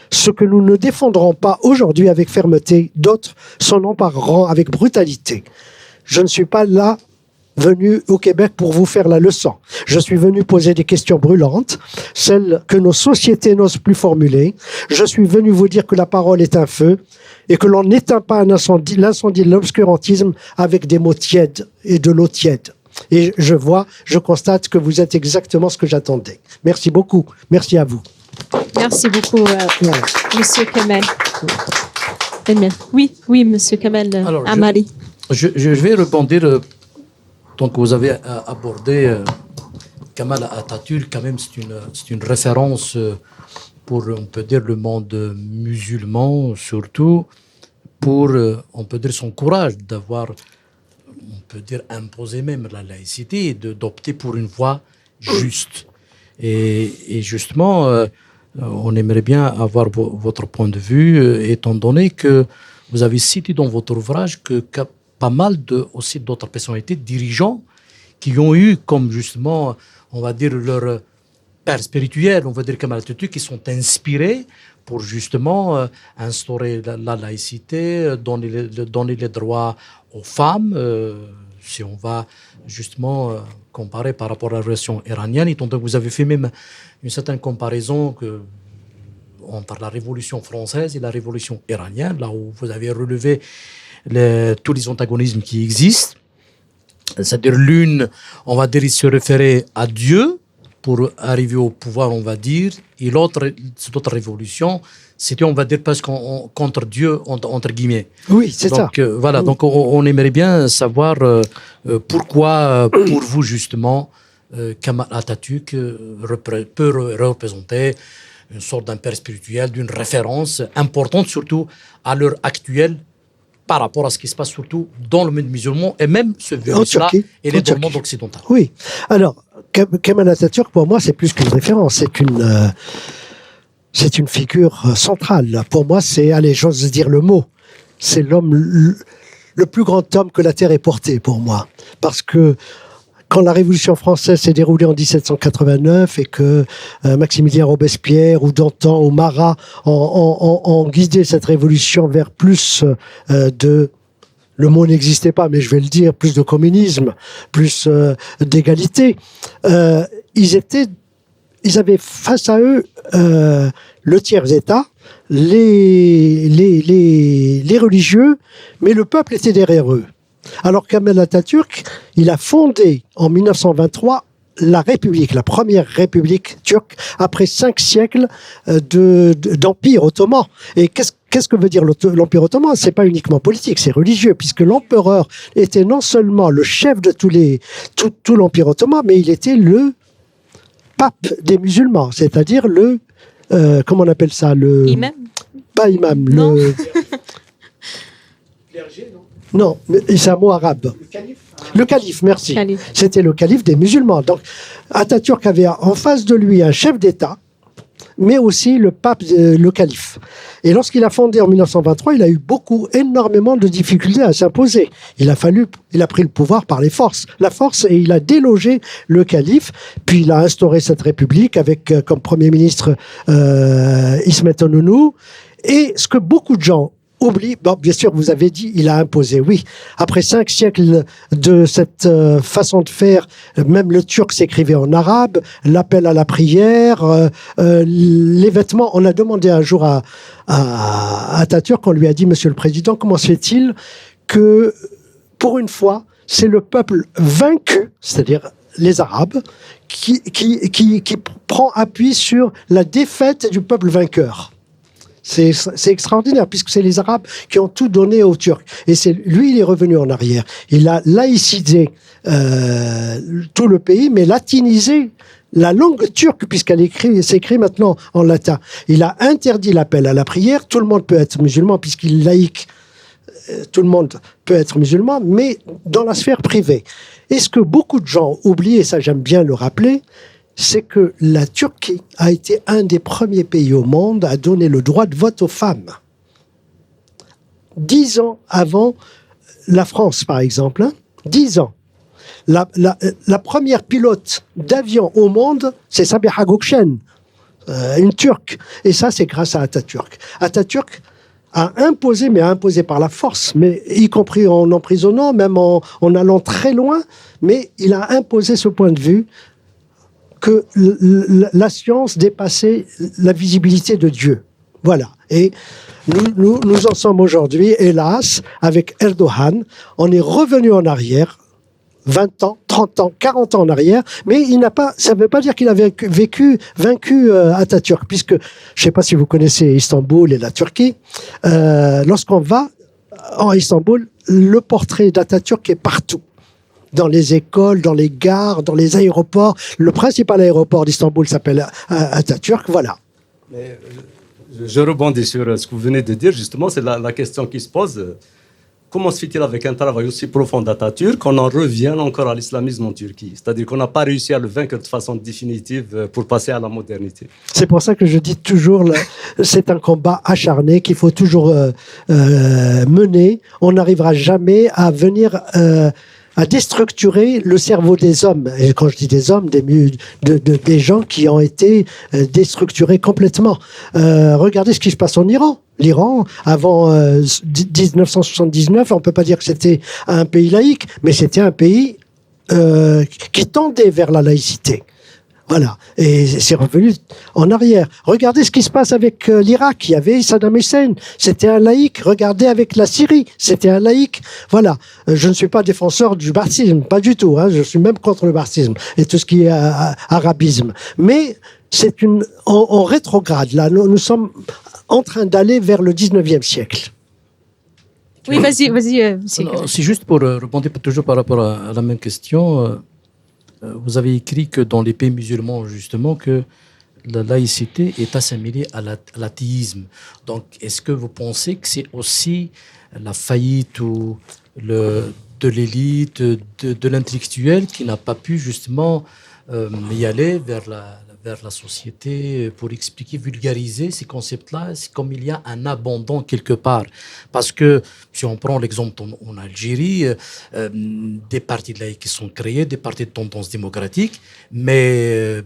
Ce que nous ne défendrons pas aujourd'hui avec fermeté, d'autres s'en empareront avec brutalité. Je ne suis pas là venu au Québec pour vous faire la leçon. Je suis venu poser des questions brûlantes, celles que nos sociétés n'osent plus formuler. Je suis venu vous dire que la parole est un feu et que l'on n'éteint pas l'incendie de l'obscurantisme avec des mots tièdes et de l'eau tiède. Et je constate que vous êtes exactement ce que j'attendais. Merci beaucoup. Merci à vous. Merci beaucoup, Monsieur Kamel. Oui, Monsieur Kamel Amari. Je vais rebondir. Donc, vous avez abordé Kamal Atatürk, quand même, c'est une référence pour, on peut dire, le monde musulman, surtout pour, on peut dire, son courage d'avoir, on peut dire, imposé même la laïcité et d'opter pour une voie juste. Et justement, on aimerait bien avoir votre point de vue, étant donné que vous avez cité dans votre ouvrage que pas mal aussi d'autres personnalités, dirigeants, qui ont eu comme justement, on va dire, leur père spirituel, on va dire comme Atatürk, qui sont inspirés pour justement instaurer la laïcité, donner les droits aux femmes. Si on va justement comparer par rapport à la relation iranienne, étant donné que vous avez fait même une certaine comparaison entre la Révolution française et la Révolution iranienne, là où vous avez relevé tous les antagonismes qui existent. C'est-à-dire l'une, on va dire, il se référait à Dieu pour arriver au pouvoir, on va dire, et l'autre, cette autre révolution, c'était, on va dire, presque contre Dieu, entre guillemets. Oui, c'est ça. Donc, voilà, donc on aimerait bien savoir pourquoi, pour vous, justement, Kemal Atatürk peut représenter une sorte d'un père spirituel, d'une référence importante, surtout à l'heure actuelle, par rapport à ce qui se passe surtout dans le monde musulman, et même ce virus-là, et dans le monde occidental. Oui. Alors, Kemal Atatürk, pour moi, c'est plus qu'une référence. C'est une figure centrale. Pour moi, allez, j'ose dire le mot, c'est l'homme, le plus grand homme que la Terre ait porté, pour moi. Parce que quand la Révolution française s'est déroulée en 1789 et que Maximilien Robespierre ou Danton ou Marat ont guidé cette révolution vers plus le mot n'existait pas, mais je vais le dire, plus de communisme, plus d'égalité, ils avaient face à eux le tiers-État, les religieux, mais le peuple était derrière eux. Alors Kemal Atatürk, il a fondé en 1923 la République, la première République turque, après 5 siècles d'empire ottoman. Et qu'est-ce que veut dire l'empire ottoman? C'est pas uniquement politique, c'est religieux, puisque l'empereur était non seulement le chef de tout l'empire ottoman, mais il était le pape des musulmans, c'est-à-dire comment on appelle ça, imam? Pas imam, non. Clergé, non? Non, c'est un mot arabe. Le calife, merci. Calife. C'était le calife des musulmans. Donc, Atatürk avait en face de lui un chef d'État, mais aussi le pape, le calife. Et lorsqu'il a fondé en 1923, il a eu énormément de difficultés à s'imposer. Il a pris le pouvoir par la force, et il a délogé le calife, puis il a instauré cette république avec comme premier ministre Ismet Inonu. Et ce que beaucoup de gens oublient, bon, bien sûr, vous avez dit, il a imposé, oui. Après 5 siècles de cette façon de faire, même le turc s'écrivait en arabe, l'appel à la prière, les vêtements. On a demandé un jour à Atatürk, on lui a dit, Monsieur le Président, comment se fait-il que, pour une fois, c'est le peuple vaincu, c'est-à-dire les Arabes, qui prend appui sur la défaite du peuple vainqueur? C'est extraordinaire, puisque c'est les Arabes qui ont tout donné aux Turcs. Et lui, il est revenu en arrière. Il a laïcisé tout le pays, mais latinisé la langue turque, puisqu'elle s'écrit maintenant en latin. Il a interdit l'appel à la prière. Tout le monde peut être musulman, puisqu'il est laïque. Tout le monde peut être musulman, mais dans la sphère privée. Et ce que beaucoup de gens oublient, et ça j'aime bien le rappeler, c'est que la Turquie a été un des premiers pays au monde à donner le droit de vote aux femmes. 10 ans avant la France, par exemple. 10 ans. La première pilote d'avion au monde, c'est Sabiha Gökçen, une Turque. Et ça, c'est grâce à Atatürk. Atatürk a imposé, mais a imposé par la force, mais y compris en emprisonnant, même en allant très loin, mais il a imposé ce point de vue que la science dépassait la visibilité de Dieu. Voilà. Et nous en sommes aujourd'hui, hélas, avec Erdogan. On est revenu en arrière, 20 ans, 30 ans, 40 ans en arrière, mais ça ne veut pas dire qu'il avait vaincu Atatürk, puisque, je ne sais pas si vous connaissez Istanbul et la Turquie, lorsqu'on va en Istanbul, le portrait d'Atatürk est partout. Dans les écoles, dans les gares, dans les aéroports. Le principal aéroport d'Istanbul s'appelle Atatürk, voilà. Mais, je rebondis sur ce que vous venez de dire, justement, c'est la question qui se pose. Comment se fait-il avec un travail aussi profond d'Atatürk qu'on en revienne encore à l'islamisme en Turquie? C'est-à-dire qu'on n'a pas réussi à le vaincre de façon définitive pour passer à la modernité. C'est pour ça que je dis toujours, c'est un combat acharné qu'il faut toujours mener. On n'arrivera jamais à venir à déstructurer le cerveau des hommes. Et quand je dis des hommes, des gens qui ont été déstructurés complètement. Regardez ce qui se passe en Iran. L'Iran, avant 1979, on ne peut pas dire que c'était un pays laïque, mais c'était un pays qui tendait vers la laïcité. Voilà. Et c'est revenu en arrière. Regardez ce qui se passe avec l'Irak. Il y avait Saddam Hussein. C'était un laïc. Regardez avec la Syrie. C'était un laïc. Voilà. Je ne suis pas défenseur du ba'athisme. Pas du tout. Hein. Je suis même contre le ba'athisme et tout ce qui est arabisme. Mais c'est on rétrograde. Là, nous sommes en train d'aller vers le 19e siècle. Oui, vas-y. C'est juste pour répondre toujours par rapport à la même question. Vous avez écrit que dans les pays musulmans, justement, que la laïcité est assimilée à l'athéisme. Donc, est-ce que vous pensez que c'est aussi la faillite de l'élite, de l'intellectuel qui n'a pas pu justement y aller vers la société pour expliquer, vulgariser ces concepts-là? C'est comme il y a un abandon quelque part. Parce que, si on prend l'exemple en Algérie, des partis laïcs qui sont créés, des partis de tendance démocratique, mais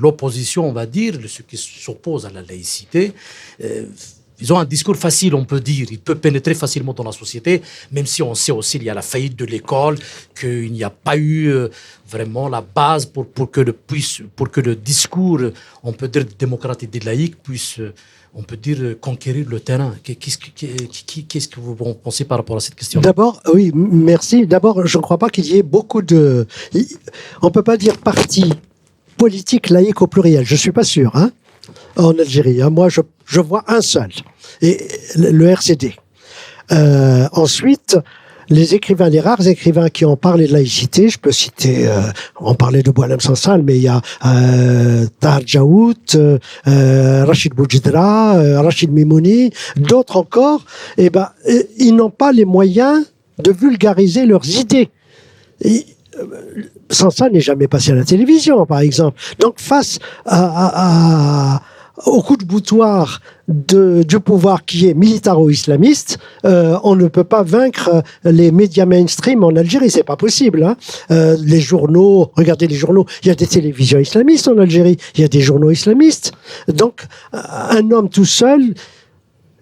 l'opposition, on va dire, ceux qui s'opposent à la laïcité, ils ont un discours facile, on peut dire. Ils peuvent pénétrer facilement dans la société, même si on sait aussi qu'il y a la faillite de l'école, qu'il n'y a pas eu vraiment la base pour que le discours, on peut dire démocratique et laïque, puisse, on peut dire, conquérir le terrain. Qu'est-ce que vous pensez par rapport à cette question? D'abord, oui, merci. D'abord, je ne crois pas qu'il y ait beaucoup de... On ne peut pas dire parti politique laïque au pluriel. Je ne suis pas sûr, hein, en Algérie. Hein. Moi, je vois un seul, et le RCD. Ensuite, les écrivains, les rares écrivains qui ont parlé de laïcité, je peux citer, on parlait de Boualem Sansal, mais il y a Tahar Djaout, Rachid Boudjidra, Rachid Mimouni, d'autres encore. Eh ben, ils n'ont pas les moyens de vulgariser leurs idées. Sansal n'est jamais passé à la télévision, par exemple. Donc, face au coup de boutoir du pouvoir qui est militaro-islamiste, on ne peut pas vaincre les médias mainstream en Algérie, c'est pas possible. Hein. Les journaux, regardez les journaux, il y a des télévisions islamistes en Algérie, il y a des journaux islamistes. Donc, un homme tout seul,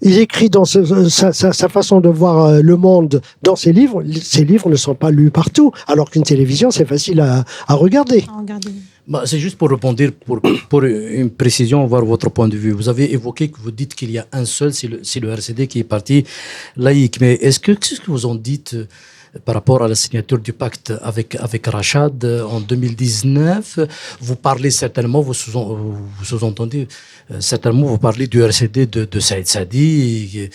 il écrit dans sa façon de voir le monde dans ses livres. Ces livres ne sont pas lus partout, alors qu'une télévision, c'est facile à regarder. C'est juste pour répondre, pour une précision, voir votre point de vue. Vous avez évoqué que vous dites qu'il y a un seul, c'est le RCD qui est parti laïque. Mais qu'est-ce que vous en dites par rapport à la signature du pacte avec Rachad en 2019? Vous parlez certainement, vous sous-entendez certainement, vous parlez du RCD de Saïd Sadi,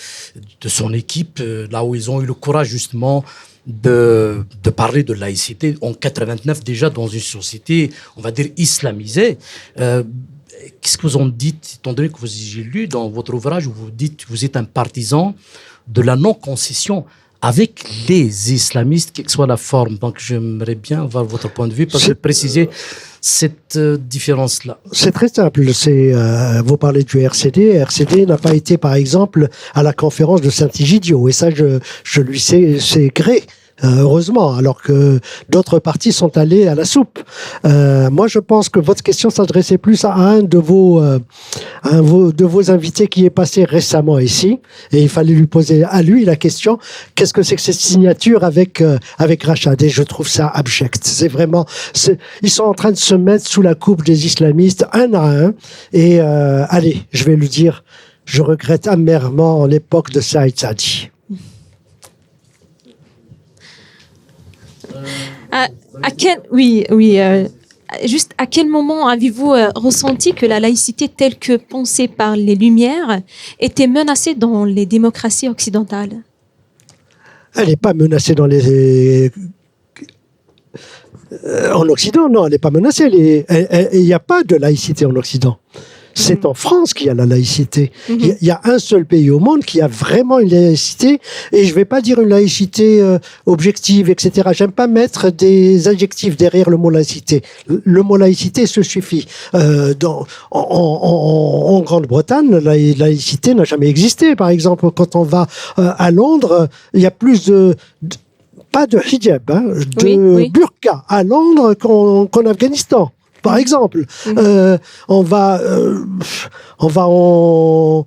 de son équipe, là où ils ont eu le courage justement de parler de laïcité en 89 déjà dans une société, on va dire, islamisée. Qu'est-ce que vous en dites, étant donné que j'ai lu dans votre ouvrage où vous dites que vous êtes un partisan de la non-concession avec les islamistes, quelle que soit la forme. Donc j'aimerais bien avoir votre point de vue pour préciser cette différence-là. C'est très simple. Vous parlez du RCD. RCD n'a pas été, par exemple, à la conférence de Saint-Egidio. Et ça, je lui sais gré. Heureusement, alors que d'autres partis sont allés à la soupe. Moi, je pense que votre question s'adressait plus à un de vos invités qui est passé récemment ici, et il fallait lui poser à lui la question: qu'est-ce que c'est que cette signature avec Rachad? Et je trouve ça abject. C'est vraiment, ils sont en train de se mettre sous la coupe des islamistes un à un. Et allez, je vais lui dire, je regrette amèrement l'époque de Saïd Sadi. Juste à quel moment avez-vous ressenti que la laïcité telle que pensée par les Lumières était menacée dans les démocraties occidentales? Elle n'est pas menacée en Occident, non, elle n'est pas menacée. Il n'y a pas de laïcité en Occident. C'est en France qu'il y a la laïcité. Il y a un seul pays au monde qui a vraiment une laïcité, et je ne vais pas dire une laïcité objective, etc. J'aime pas mettre des adjectifs derrière le mot laïcité. Le mot laïcité se suffit. En Grande-Bretagne, la laïcité n'a jamais existé. Par exemple, quand on va à Londres, il y a plus pas de hijab, burqa à Londres qu'en Afghanistan. Par exemple, on va au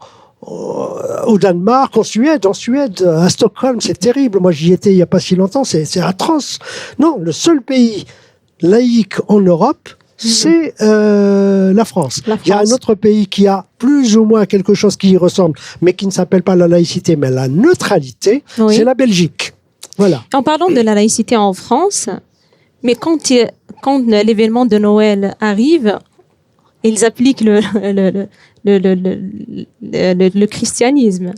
Danemark, en Suède, à Stockholm, c'est terrible. Moi, j'y étais il n'y a pas si longtemps, c'est atroce. Non, le seul pays laïque en Europe, c'est la France. La Il y a un France. autre pays qui a plus ou moins quelque chose qui y ressemble, mais qui ne s'appelle pas la laïcité, mais la neutralité, Oui. c'est la Belgique. Voilà. En parlant de la laïcité en France, mais quand l'événement de Noël arrive, ils appliquent le christianisme.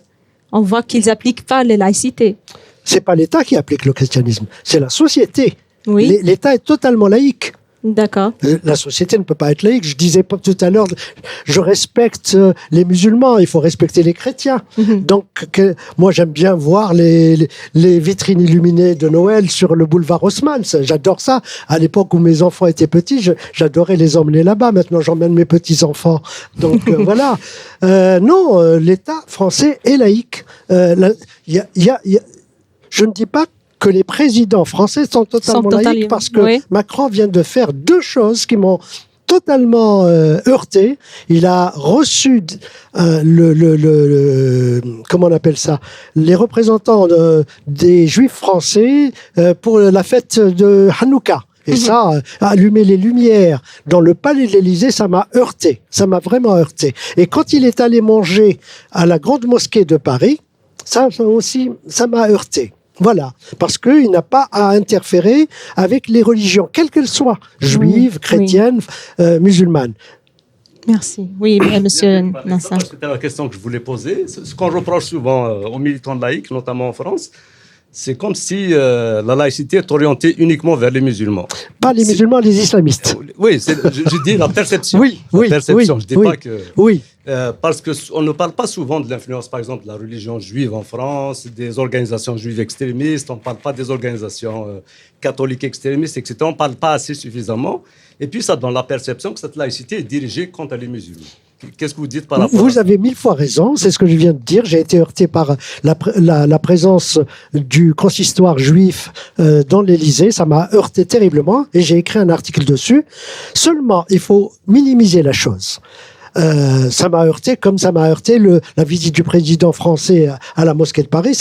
On voit qu'ils n'appliquent pas la laïcité. C'est pas l'État qui applique le christianisme, c'est la société. Oui, L'État est totalement laïque. d'accord. La société ne peut pas être laïque. Je disais pas tout à l'heure, je respecte les musulmans, il faut respecter les chrétiens. Donc, moi, j'aime bien voir les vitrines illuminées de Noël sur le boulevard Haussmann. J'adore ça. À l'époque où mes enfants étaient petits, j'adorais les emmener là-bas. Maintenant, j'emmène mes petits-enfants. Donc, voilà. Non, l'État français est laïque. Je ne dis pas que les présidents français sont totalement laïques parce que oui. Macron vient de faire deux choses qui m'ont totalement heurté. Il a reçu comment on appelle ça, les représentants des Juifs français pour la fête de Hanouka. Et ça, allumer les lumières dans le palais de l'Élysée, ça m'a heurté. Ça m'a vraiment heurté. Et quand il est allé manger à la Grande Mosquée de Paris, ça aussi, ça m'a heurté. Voilà, parce qu'il n'a pas à interférer avec les religions, quelles qu'elles soient, juives, chrétiennes, musulmanes. Merci. Oui, monsieur Nassar. C'était la question que je voulais poser. Ce qu'on reproche souvent aux militants laïcs, notamment en France, c'est comme si la laïcité est orientée uniquement vers les musulmans. Pas les musulmans, les islamistes. Oui, je dis la perception. Oui, la perception. Je dis oui, pas que... Oui. Parce qu'on ne parle pas souvent de l'influence, par exemple, de la religion juive en France, des organisations juives extrémistes, on ne parle pas des organisations catholiques extrémistes, etc. On ne parle pas assez suffisamment. Et puis, ça donne la perception que cette laïcité est dirigée contre les musulmans. Qu'est-ce que vous dites par rapport à ça? Vous avez 1000 fois raison, c'est ce que je viens de dire. J'ai été heurté par la présence du consistoire juif dans l'Élysée. Ça m'a heurté terriblement et j'ai écrit un article dessus. Seulement, il faut minimiser la chose. Ça m'a heurté comme ça m'a heurté la visite du président français à la mosquée de Paris.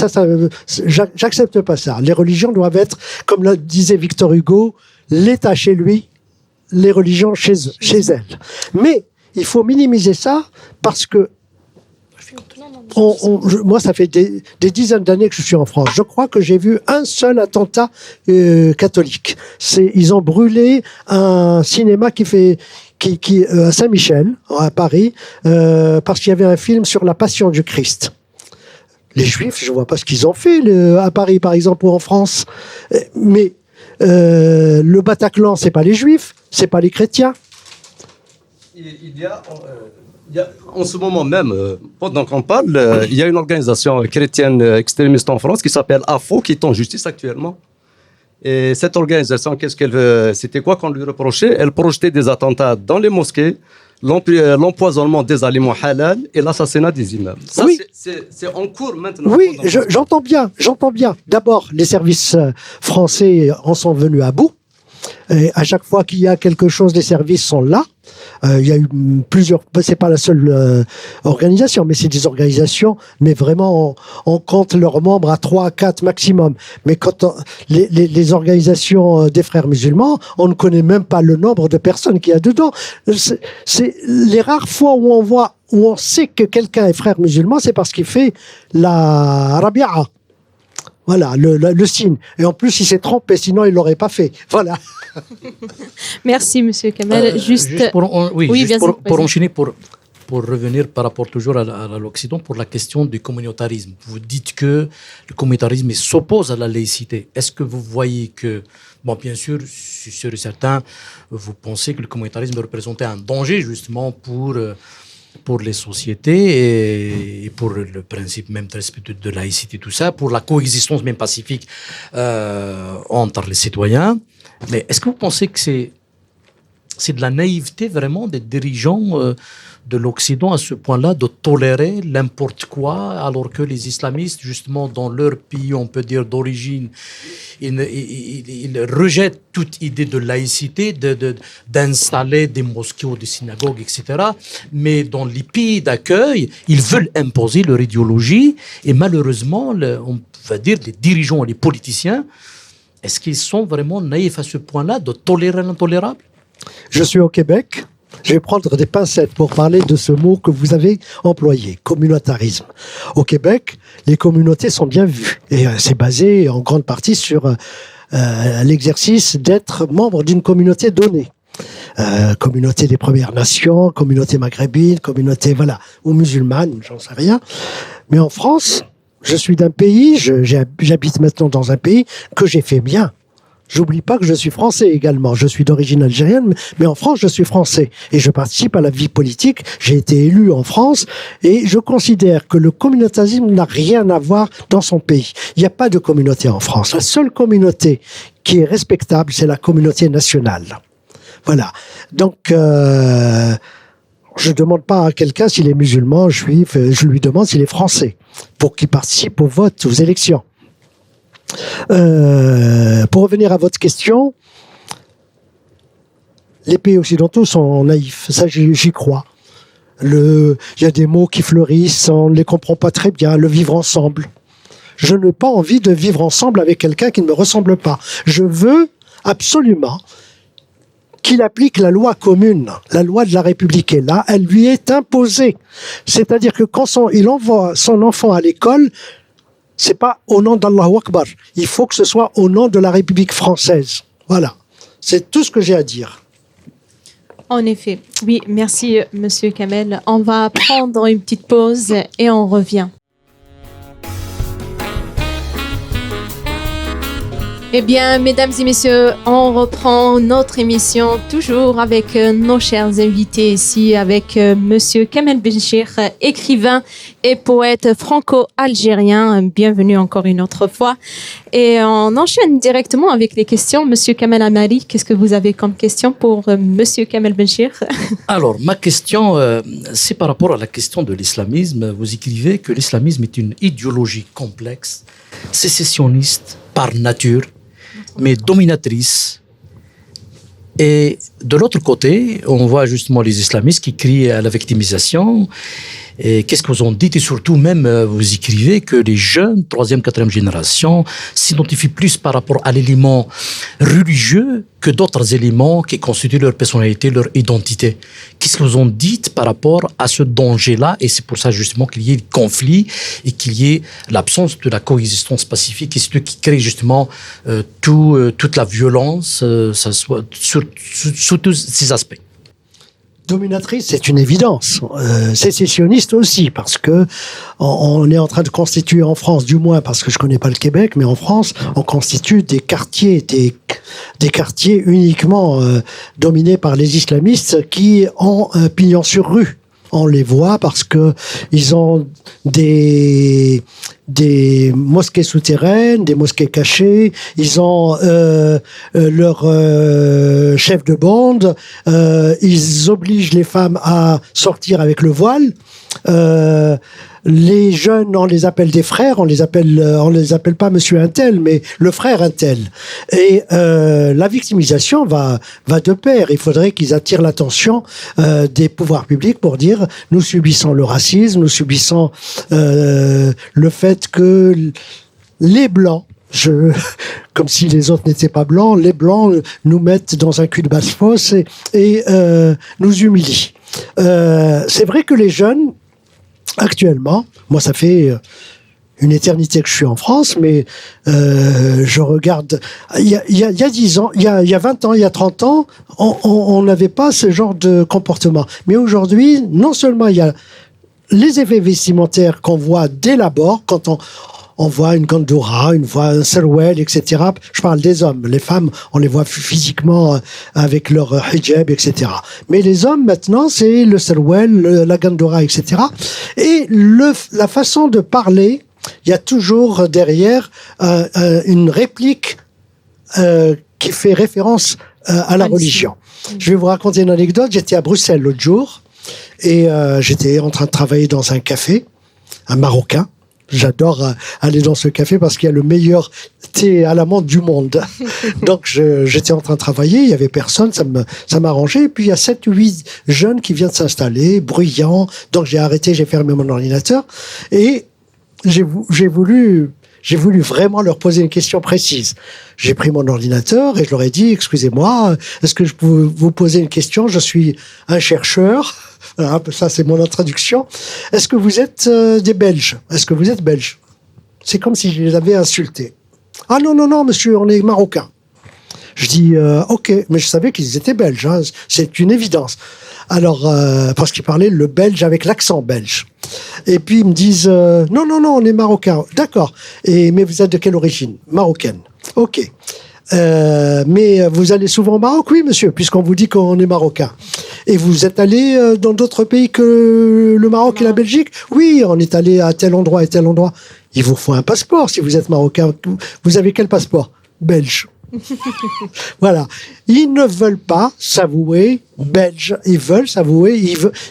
J'accepte pas ça. Les religions doivent être, comme le disait Victor Hugo, l'État chez lui, les religions chez elles. Mais il faut minimiser ça parce que moi, ça fait des dizaines d'années que je suis en France. Je crois que j'ai vu un seul attentat catholique. Ils ont brûlé un cinéma à Saint-Michel, à Paris, parce qu'il y avait un film sur la Passion du Christ. Les Juifs, je vois pas ce qu'ils ont fait à Paris, par exemple, ou en France. Mais le Bataclan, c'est pas les Juifs, c'est pas les chrétiens. Il y a en ce moment même, pendant qu'on parle, il y a une organisation chrétienne extrémiste en France qui s'appelle AFO, qui est en justice actuellement. Et cette organisation, c'était quoi qu'on lui reprochait? Elle projetait des attentats dans les mosquées, l'empoisonnement des aliments halal et l'assassinat des imams. Ça, oui. c'est en cours maintenant. Oui, j'entends bien. D'abord, les services français en sont venus à bout. Et à chaque fois qu'il y a quelque chose, les services sont là. Il y a eu plusieurs. C'est pas la seule organisation, mais c'est des organisations. Mais vraiment, on compte leurs membres à 3 à 4 maximum. Mais quand les organisations des frères musulmans, on ne connaît même pas le nombre de personnes qu'il y a dedans. C'est les rares fois où on sait que quelqu'un est frère musulman, c'est parce qu'il fait la rabi'a. Voilà, le signe. Et en plus, il s'est trompé, sinon il l'aurait pas fait. Voilà. Merci, monsieur Kamel. Pour enchaîner, pour revenir par rapport toujours à l'Occident, pour la question du communautarisme. Vous dites que le communautarisme s'oppose à la laïcité. Est-ce que vous voyez que, bon, bien sûr, je suis sûr et certain, vous pensez que le communautarisme représentait un danger justement pour les sociétés et pour le principe même de laïcité, tout ça, pour la coexistence même pacifique entre les citoyens. Mais est-ce que vous pensez que c'est de la naïveté vraiment des dirigeants de l'Occident à ce point-là de tolérer n'importe quoi, alors que les islamistes, justement, dans leur pays, on peut dire d'origine, ils rejettent toute idée de laïcité, d'installer des mosquées ou des synagogues, etc. Mais dans les pays d'accueil, ils veulent imposer leur idéologie et malheureusement, on va dire, les dirigeants, les politiciens, est-ce qu'ils sont vraiment naïfs à ce point-là de tolérer l'intolérable? Je suis au Québec. Je vais prendre des pincettes pour parler de ce mot que vous avez employé, communautarisme. Au Québec, les communautés sont bien vues et c'est basé en grande partie sur l'exercice d'être membre d'une communauté donnée. Communauté des Premières Nations, communauté maghrébine, communauté, voilà, ou musulmane, j'en sais rien. Mais en France, je suis d'un pays, j'habite maintenant dans un pays que j'ai fait bien. J'oublie pas que je suis français également. Je suis d'origine algérienne, mais en France, je suis français. Et je participe à la vie politique. J'ai été élu en France. Et je considère que le communautarisme n'a rien à voir dans son pays. Il n'y a pas de communauté en France. La seule communauté qui est respectable, c'est la communauté nationale. Voilà. Donc, je demande pas à quelqu'un s'il est musulman, juif. Je lui demande s'il est français pour qu'il participe au vote, aux élections. Pour revenir à votre question, les pays occidentaux sont naïfs, ça j'y crois. Il y a des mots qui fleurissent, on ne les comprend pas très bien, le vivre ensemble. Je n'ai pas envie de vivre ensemble avec quelqu'un qui ne me ressemble pas. Je veux absolument qu'il applique la loi commune, la loi de la République est là, elle lui est imposée. C'est-à-dire que quand il envoie son enfant à l'école, c'est pas au nom d'Allahu Akbar. Il faut que ce soit au nom de la République française. Voilà. C'est tout ce que j'ai à dire. En effet. Oui, merci, Monsieur Kamel. On va prendre une petite pause et on revient. Eh bien, mesdames et messieurs, on reprend notre émission toujours avec nos chers invités ici, avec Monsieur Kamel Benchir, écrivain et poète franco-algérien. Bienvenue encore une autre fois. Et on enchaîne directement avec les questions. Monsieur Kamel Amari, qu'est-ce que vous avez comme question pour Monsieur Kamel Benchir? Alors, ma question, c'est par rapport à la question de l'islamisme. Vous écrivez que l'islamisme est une idéologie complexe, sécessionniste par nature, mais dominatrice. Et de l'autre côté, on voit justement les islamistes qui crient à la victimisation. Et qu'est-ce que vous en dites? Et surtout, même, vous écrivez que les jeunes, 3e, 4e génération, s'identifient plus par rapport à l'élément religieux que d'autres éléments qui constituent leur personnalité, leur identité. Qu'est-ce que vous en dites par rapport à ce danger-là? Et c'est pour ça, justement, qu'il y ait le conflit et qu'il y ait l'absence de la coexistence pacifique. Et c'est ce qui crée, justement, toute la violence, ça soit, sur tous ces aspects. Dominatrice, c'est une évidence. Sécessionniste aussi, parce que on est en train de constituer en France, du moins parce que je connais pas le Québec, mais en France, on constitue des quartiers, des quartiers uniquement dominés par les islamistes qui ont pignon sur rue. On les voit parce que ils ont des mosquées souterraines, des mosquées cachées. Ils ont leur chef de bande. Ils obligent les femmes à sortir avec le voile. Les jeunes, on les appelle des frères, on les appelle pas monsieur un tel, mais le frère un tel. Et la victimisation va de pair. Il faudrait qu'ils attirent l'attention des pouvoirs publics pour dire nous subissons le racisme, nous subissons le fait que les blancs, comme si les autres n'étaient pas blancs, les blancs nous mettent dans un cul de basse-fosse et nous humilient. C'est vrai que les jeunes actuellement, moi ça fait une éternité que je suis en France, mais je regarde, il y a 10 ans, il y a 20 ans, il y a 30 ans, on n'avait pas ce genre de comportement. Mais aujourd'hui, non seulement il y a les effets vestimentaires qu'on voit dès l'abord, quand on voit une gandoura, un sarouel, etc. Je parle des hommes. Les femmes, on les voit physiquement avec leur hijab, etc. Mais les hommes, maintenant, c'est le sarouel, la gandoura, etc. Et la façon de parler, il y a toujours derrière une réplique qui fait référence à la religion. Je vais vous raconter une anecdote. J'étais à Bruxelles l'autre jour et j'étais en train de travailler dans un café, un marocain. J'adore aller dans ce café parce qu'il y a le meilleur thé à la menthe du monde. Donc, j'étais en train de travailler, il y avait personne, ça m'arrangeait. Et puis, il y a 7 ou 8 jeunes qui viennent s'installer, bruyants. Donc, j'ai arrêté, j'ai fermé mon ordinateur. Et j'ai voulu j'ai voulu vraiment leur poser une question précise. J'ai pris mon ordinateur et je leur ai dit, excusez-moi, est-ce que je peux vous poser une question? Je suis un chercheur. Ça, c'est mon introduction. Est-ce que vous êtes des Belges? Est-ce que vous êtes Belges? C'est comme si je les avais insultés. Ah non, monsieur, on est Marocains. Je dis, ok, mais je savais qu'ils étaient Belges, hein, c'est une évidence. Alors, parce qu'ils parlaient le belge avec l'accent belge. Et puis, ils me disent, non, on est Marocains. D'accord. Mais vous êtes de quelle origine? Marocaine. Ok. Mais vous allez souvent au Maroc? Oui, monsieur, puisqu'on vous dit qu'on est Marocain. Et vous êtes allé dans d'autres pays que le Maroc et la Belgique? Oui, on est allé à tel endroit et tel endroit. Il vous faut un passeport si vous êtes Marocain. Vous avez quel passeport? Belge. Voilà. Ils ne veulent pas s'avouer belges. Ils veulent s'avouer,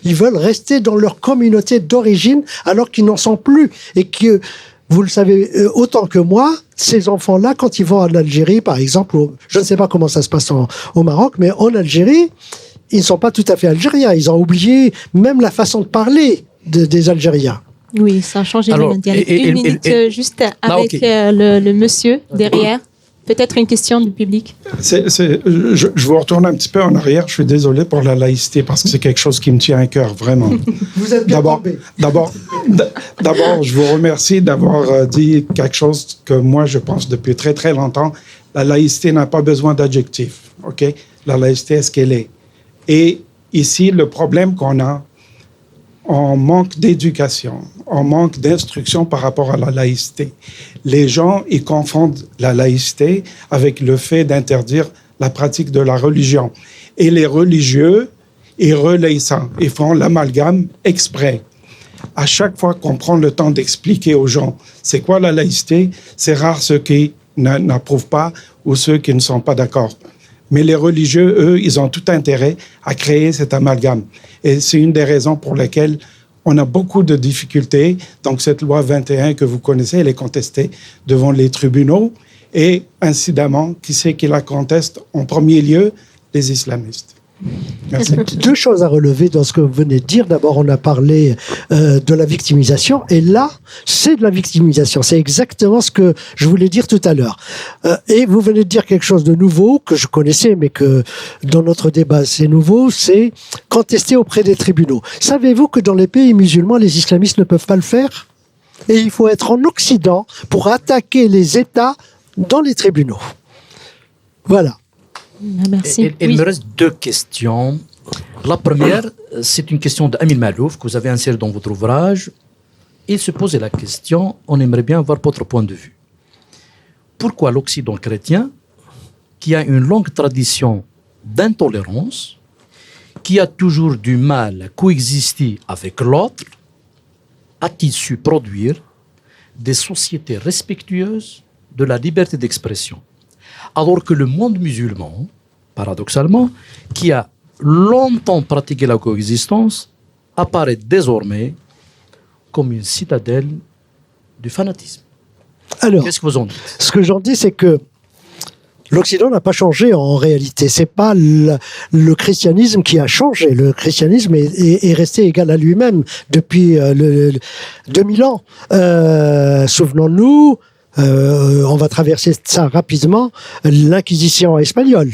ils veulent rester dans leur communauté d'origine alors qu'ils n'en sont plus. Et que, vous le savez autant que moi, ces enfants-là, quand ils vont en Algérie, par exemple, je ne sais pas comment ça se passe au Maroc, mais en Algérie, ils ne sont pas tout à fait algériens. Ils ont oublié même la façon de parler des Algériens. Oui, ça a changé. Une minute, juste avec le monsieur derrière. Peut-être une question du public. Je vous retourne un petit peu en arrière. Je suis désolé pour la laïcité parce que c'est quelque chose qui me tient à cœur, vraiment. Vous êtes bien tombé. D'abord, je vous remercie d'avoir dit quelque chose que moi, je pense depuis très, très longtemps. La laïcité n'a pas besoin d'adjectifs. OK? La laïcité est ce qu'elle est. Et ici, le problème qu'on a, on manque d'éducation, on manque d'instruction par rapport à la laïcité. Les gens, ils confondent la laïcité avec le fait d'interdire la pratique de la religion. Et les religieux, ils relayent ça, ils font l'amalgame exprès. À chaque fois qu'on prend le temps d'expliquer aux gens c'est quoi la laïcité, c'est rare ceux qui n'approuvent pas ou ceux qui ne sont pas d'accord. Mais les religieux, eux, ils ont tout intérêt à créer cet amalgame. Et c'est une des raisons pour lesquelles on a beaucoup de difficultés. Donc, cette loi 21 que vous connaissez, elle est contestée devant les tribunaux. Et, incidemment, qui c'est qui la conteste? En premier lieu, les islamistes. Merci. Deux choses à relever dans ce que vous venez de dire. D'abord, on a parlé de la victimisation. Et là, c'est de la victimisation. C'est exactement ce que je voulais dire tout à l'heure. Et vous venez de dire quelque chose de nouveau, que je connaissais, mais que dans notre débat, c'est nouveau, c'est contester auprès des tribunaux. Savez-vous que dans les pays musulmans, les islamistes ne peuvent pas le faire? Et il faut être en Occident pour attaquer les États dans les tribunaux. Voilà. Merci. Il me reste deux questions. La première, c'est une question d'Amin Malouf que vous avez insérée dans votre ouvrage. Il se posait la question, on aimerait bien avoir votre point de vue. Pourquoi l'Occident chrétien, qui a une longue tradition d'intolérance, qui a toujours du mal à coexister avec l'autre, a-t-il su produire des sociétés respectueuses de la liberté d'expression? Alors que le monde musulman, paradoxalement, qui a longtemps pratiqué la coexistence, apparaît désormais comme une citadelle du fanatisme. Alors, qu'est-ce que vous en dites? Ce que j'en dis, c'est que l'Occident n'a pas changé en réalité. C'est pas le christianisme qui a changé. Le christianisme est resté égal à lui-même depuis 2000 ans. Souvenons-nous, on va traverser ça rapidement, l'Inquisition espagnole,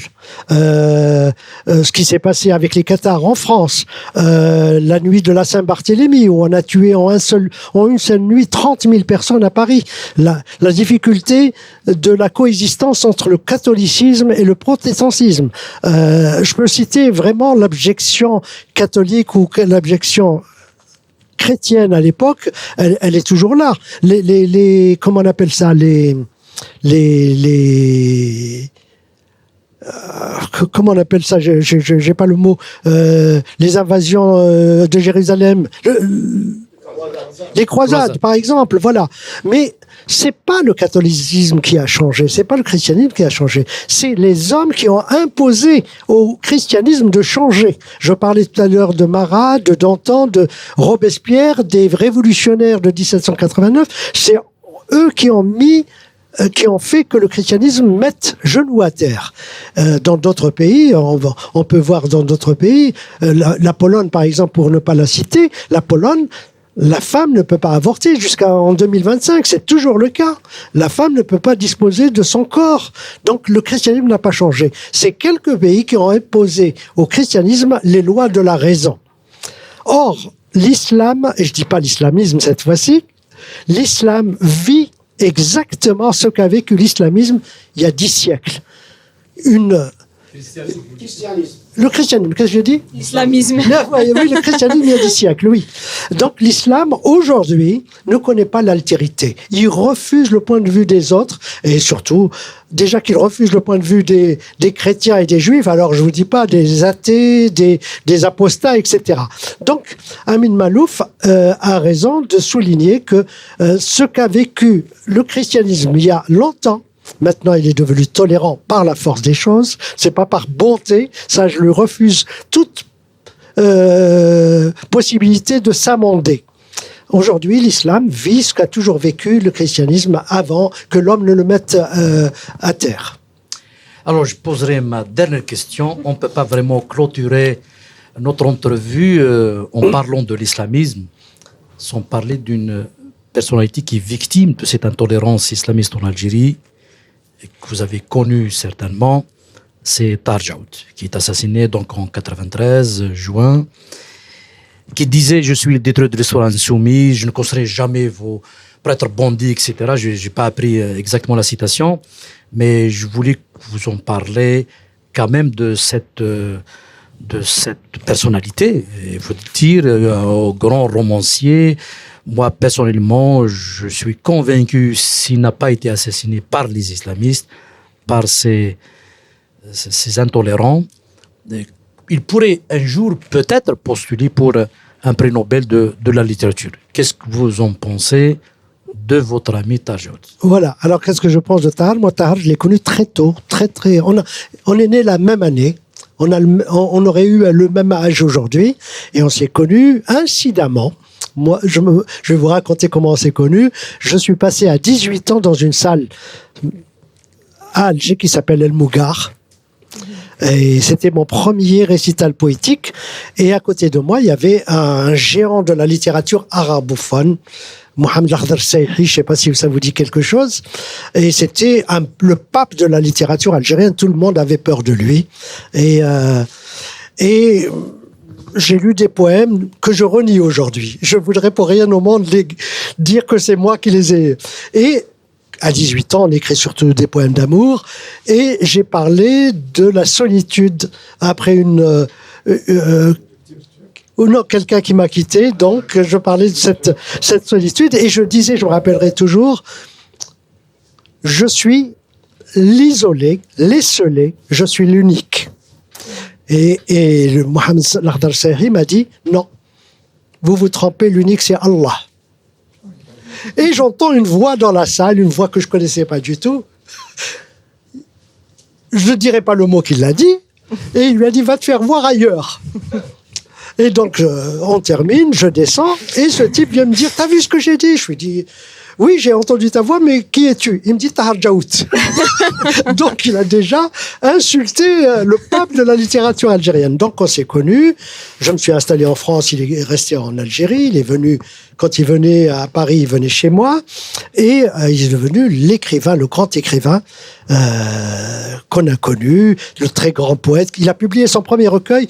ce qui s'est passé avec les Cathares en France, la nuit de la Saint-Barthélemy où on a tué en une seule nuit 30 000 personnes à Paris. La difficulté de la coexistence entre le catholicisme et le protestantisme. Je peux citer vraiment l'abjection catholique ou l'abjection chrétienne à l'époque, elle est toujours là. Comment on appelle ça, comment on appelle ça, j'ai pas le mot, les invasions de Jérusalem, les croisades par exemple, voilà. Mais c'est pas le catholicisme qui a changé, c'est pas le christianisme qui a changé, c'est les hommes qui ont imposé au christianisme de changer. Je parlais tout à l'heure de Marat, de Danton, de Robespierre, des révolutionnaires de 1789. C'est eux qui ont fait que le christianisme mette genou à terre. Dans d'autres pays, on peut voir dans d'autres pays, la Pologne par exemple, pour ne pas la citer, la Pologne, La femme ne peut pas avorter jusqu'en 2025, c'est toujours le cas. La femme ne peut pas disposer de son corps. Donc le christianisme n'a pas changé. C'est quelques pays qui ont imposé au christianisme les lois de la raison. Or, l'islam, et je dis pas l'islamisme cette fois-ci, l'islam vit exactement ce qu'a vécu l'islamisme il y a 10 siècles. Le christianisme, qu'est-ce que j'ai dit? L'islamisme. Oui, le christianisme il y a 10 siècles, oui. Donc l'islam, aujourd'hui, ne connaît pas l'altérité. Il refuse le point de vue des autres, et surtout, déjà qu'il refuse le point de vue des chrétiens et des juifs, alors je vous dis pas des athées, des apostats, etc. Donc, Amin Maalouf a raison de souligner que ce qu'a vécu le christianisme il y a longtemps, maintenant, il est devenu tolérant par la force des choses. C'est pas par bonté. Ça, je lui refuse toute possibilité de s'amender. Aujourd'hui, l'islam vit ce qu'a toujours vécu le christianisme avant que l'homme ne le mette à terre. Alors, je poserai ma dernière question. On ne peut pas vraiment clôturer notre entrevue en parlant de l'islamisme sans parler d'une personnalité qui est victime de cette intolérance islamiste en Algérie, et que vous avez connu certainement, c'est Tahar Djaoud, qui est assassiné donc en 93, juin, qui disait « Je suis le détruit de l'histoire insoumise, je ne conseillerai jamais vos prêtres bandits, etc. » Je n'ai pas appris exactement la citation, mais je voulais que vous en parliez quand même de cette personnalité. Il faut dire au grand romancier. Moi, personnellement, je suis convaincu, s'il n'a pas été assassiné par les islamistes, par ces intolérants, il pourrait un jour peut-être postuler pour un prix Nobel de la littérature. Qu'est-ce que vous en pensez de votre ami Tahar Djaoud? Voilà. Alors, qu'est-ce que je pense de Tahar? Moi, Tahar, je l'ai connu très tôt, très. On est nés la même année. On aurait eu le même âge aujourd'hui, et on s'est connus incidemment. Moi, je vais vous raconter comment on s'est connus. Je suis passé à 18 ans dans une salle à Alger qui s'appelle El Mougar. Et c'était mon premier récital poétique. Et à côté de moi, il y avait un géant de la littérature arabophone, Mohamed Lakhdar Seyhi, je ne sais pas si ça vous dit quelque chose. Et c'était le pape de la littérature algérienne. Tout le monde avait peur de lui. Et j'ai lu des poèmes que je renie aujourd'hui. Je voudrais pour rien au monde dire que c'est moi qui les ai. Et à 18 ans, on écrit surtout des poèmes d'amour. Et j'ai parlé de la solitude après quelqu'un qui m'a quitté. Donc, je parlais de cette solitude. Et je disais, je me rappellerai toujours, je suis l'isolé, l'esselé, je suis l'unique. Et le Mohamed Lakhdar Seyhi m'a dit non, vous vous trompez, l'unique c'est Allah. Et j'entends une voix dans la salle, une voix que je connaissais pas du tout. Je ne dirai pas le mot qu'il a dit, et il lui a dit va te faire voir ailleurs. Et donc on termine, je descends, et ce type vient me dire t'as vu ce que j'ai dit? Je lui dis oui, j'ai entendu ta voix, mais qui es-tu? Il me dit Tahar Djaoud. Donc, il a déjà insulté le pape de la littérature algérienne. Donc, on s'est connus. Je me suis installé en France, il est resté en Algérie. Il est venu, quand il venait à Paris, il venait chez moi. Et il est devenu l'écrivain, le grand écrivain qu'on a connu, le très grand poète. Il a publié son premier recueil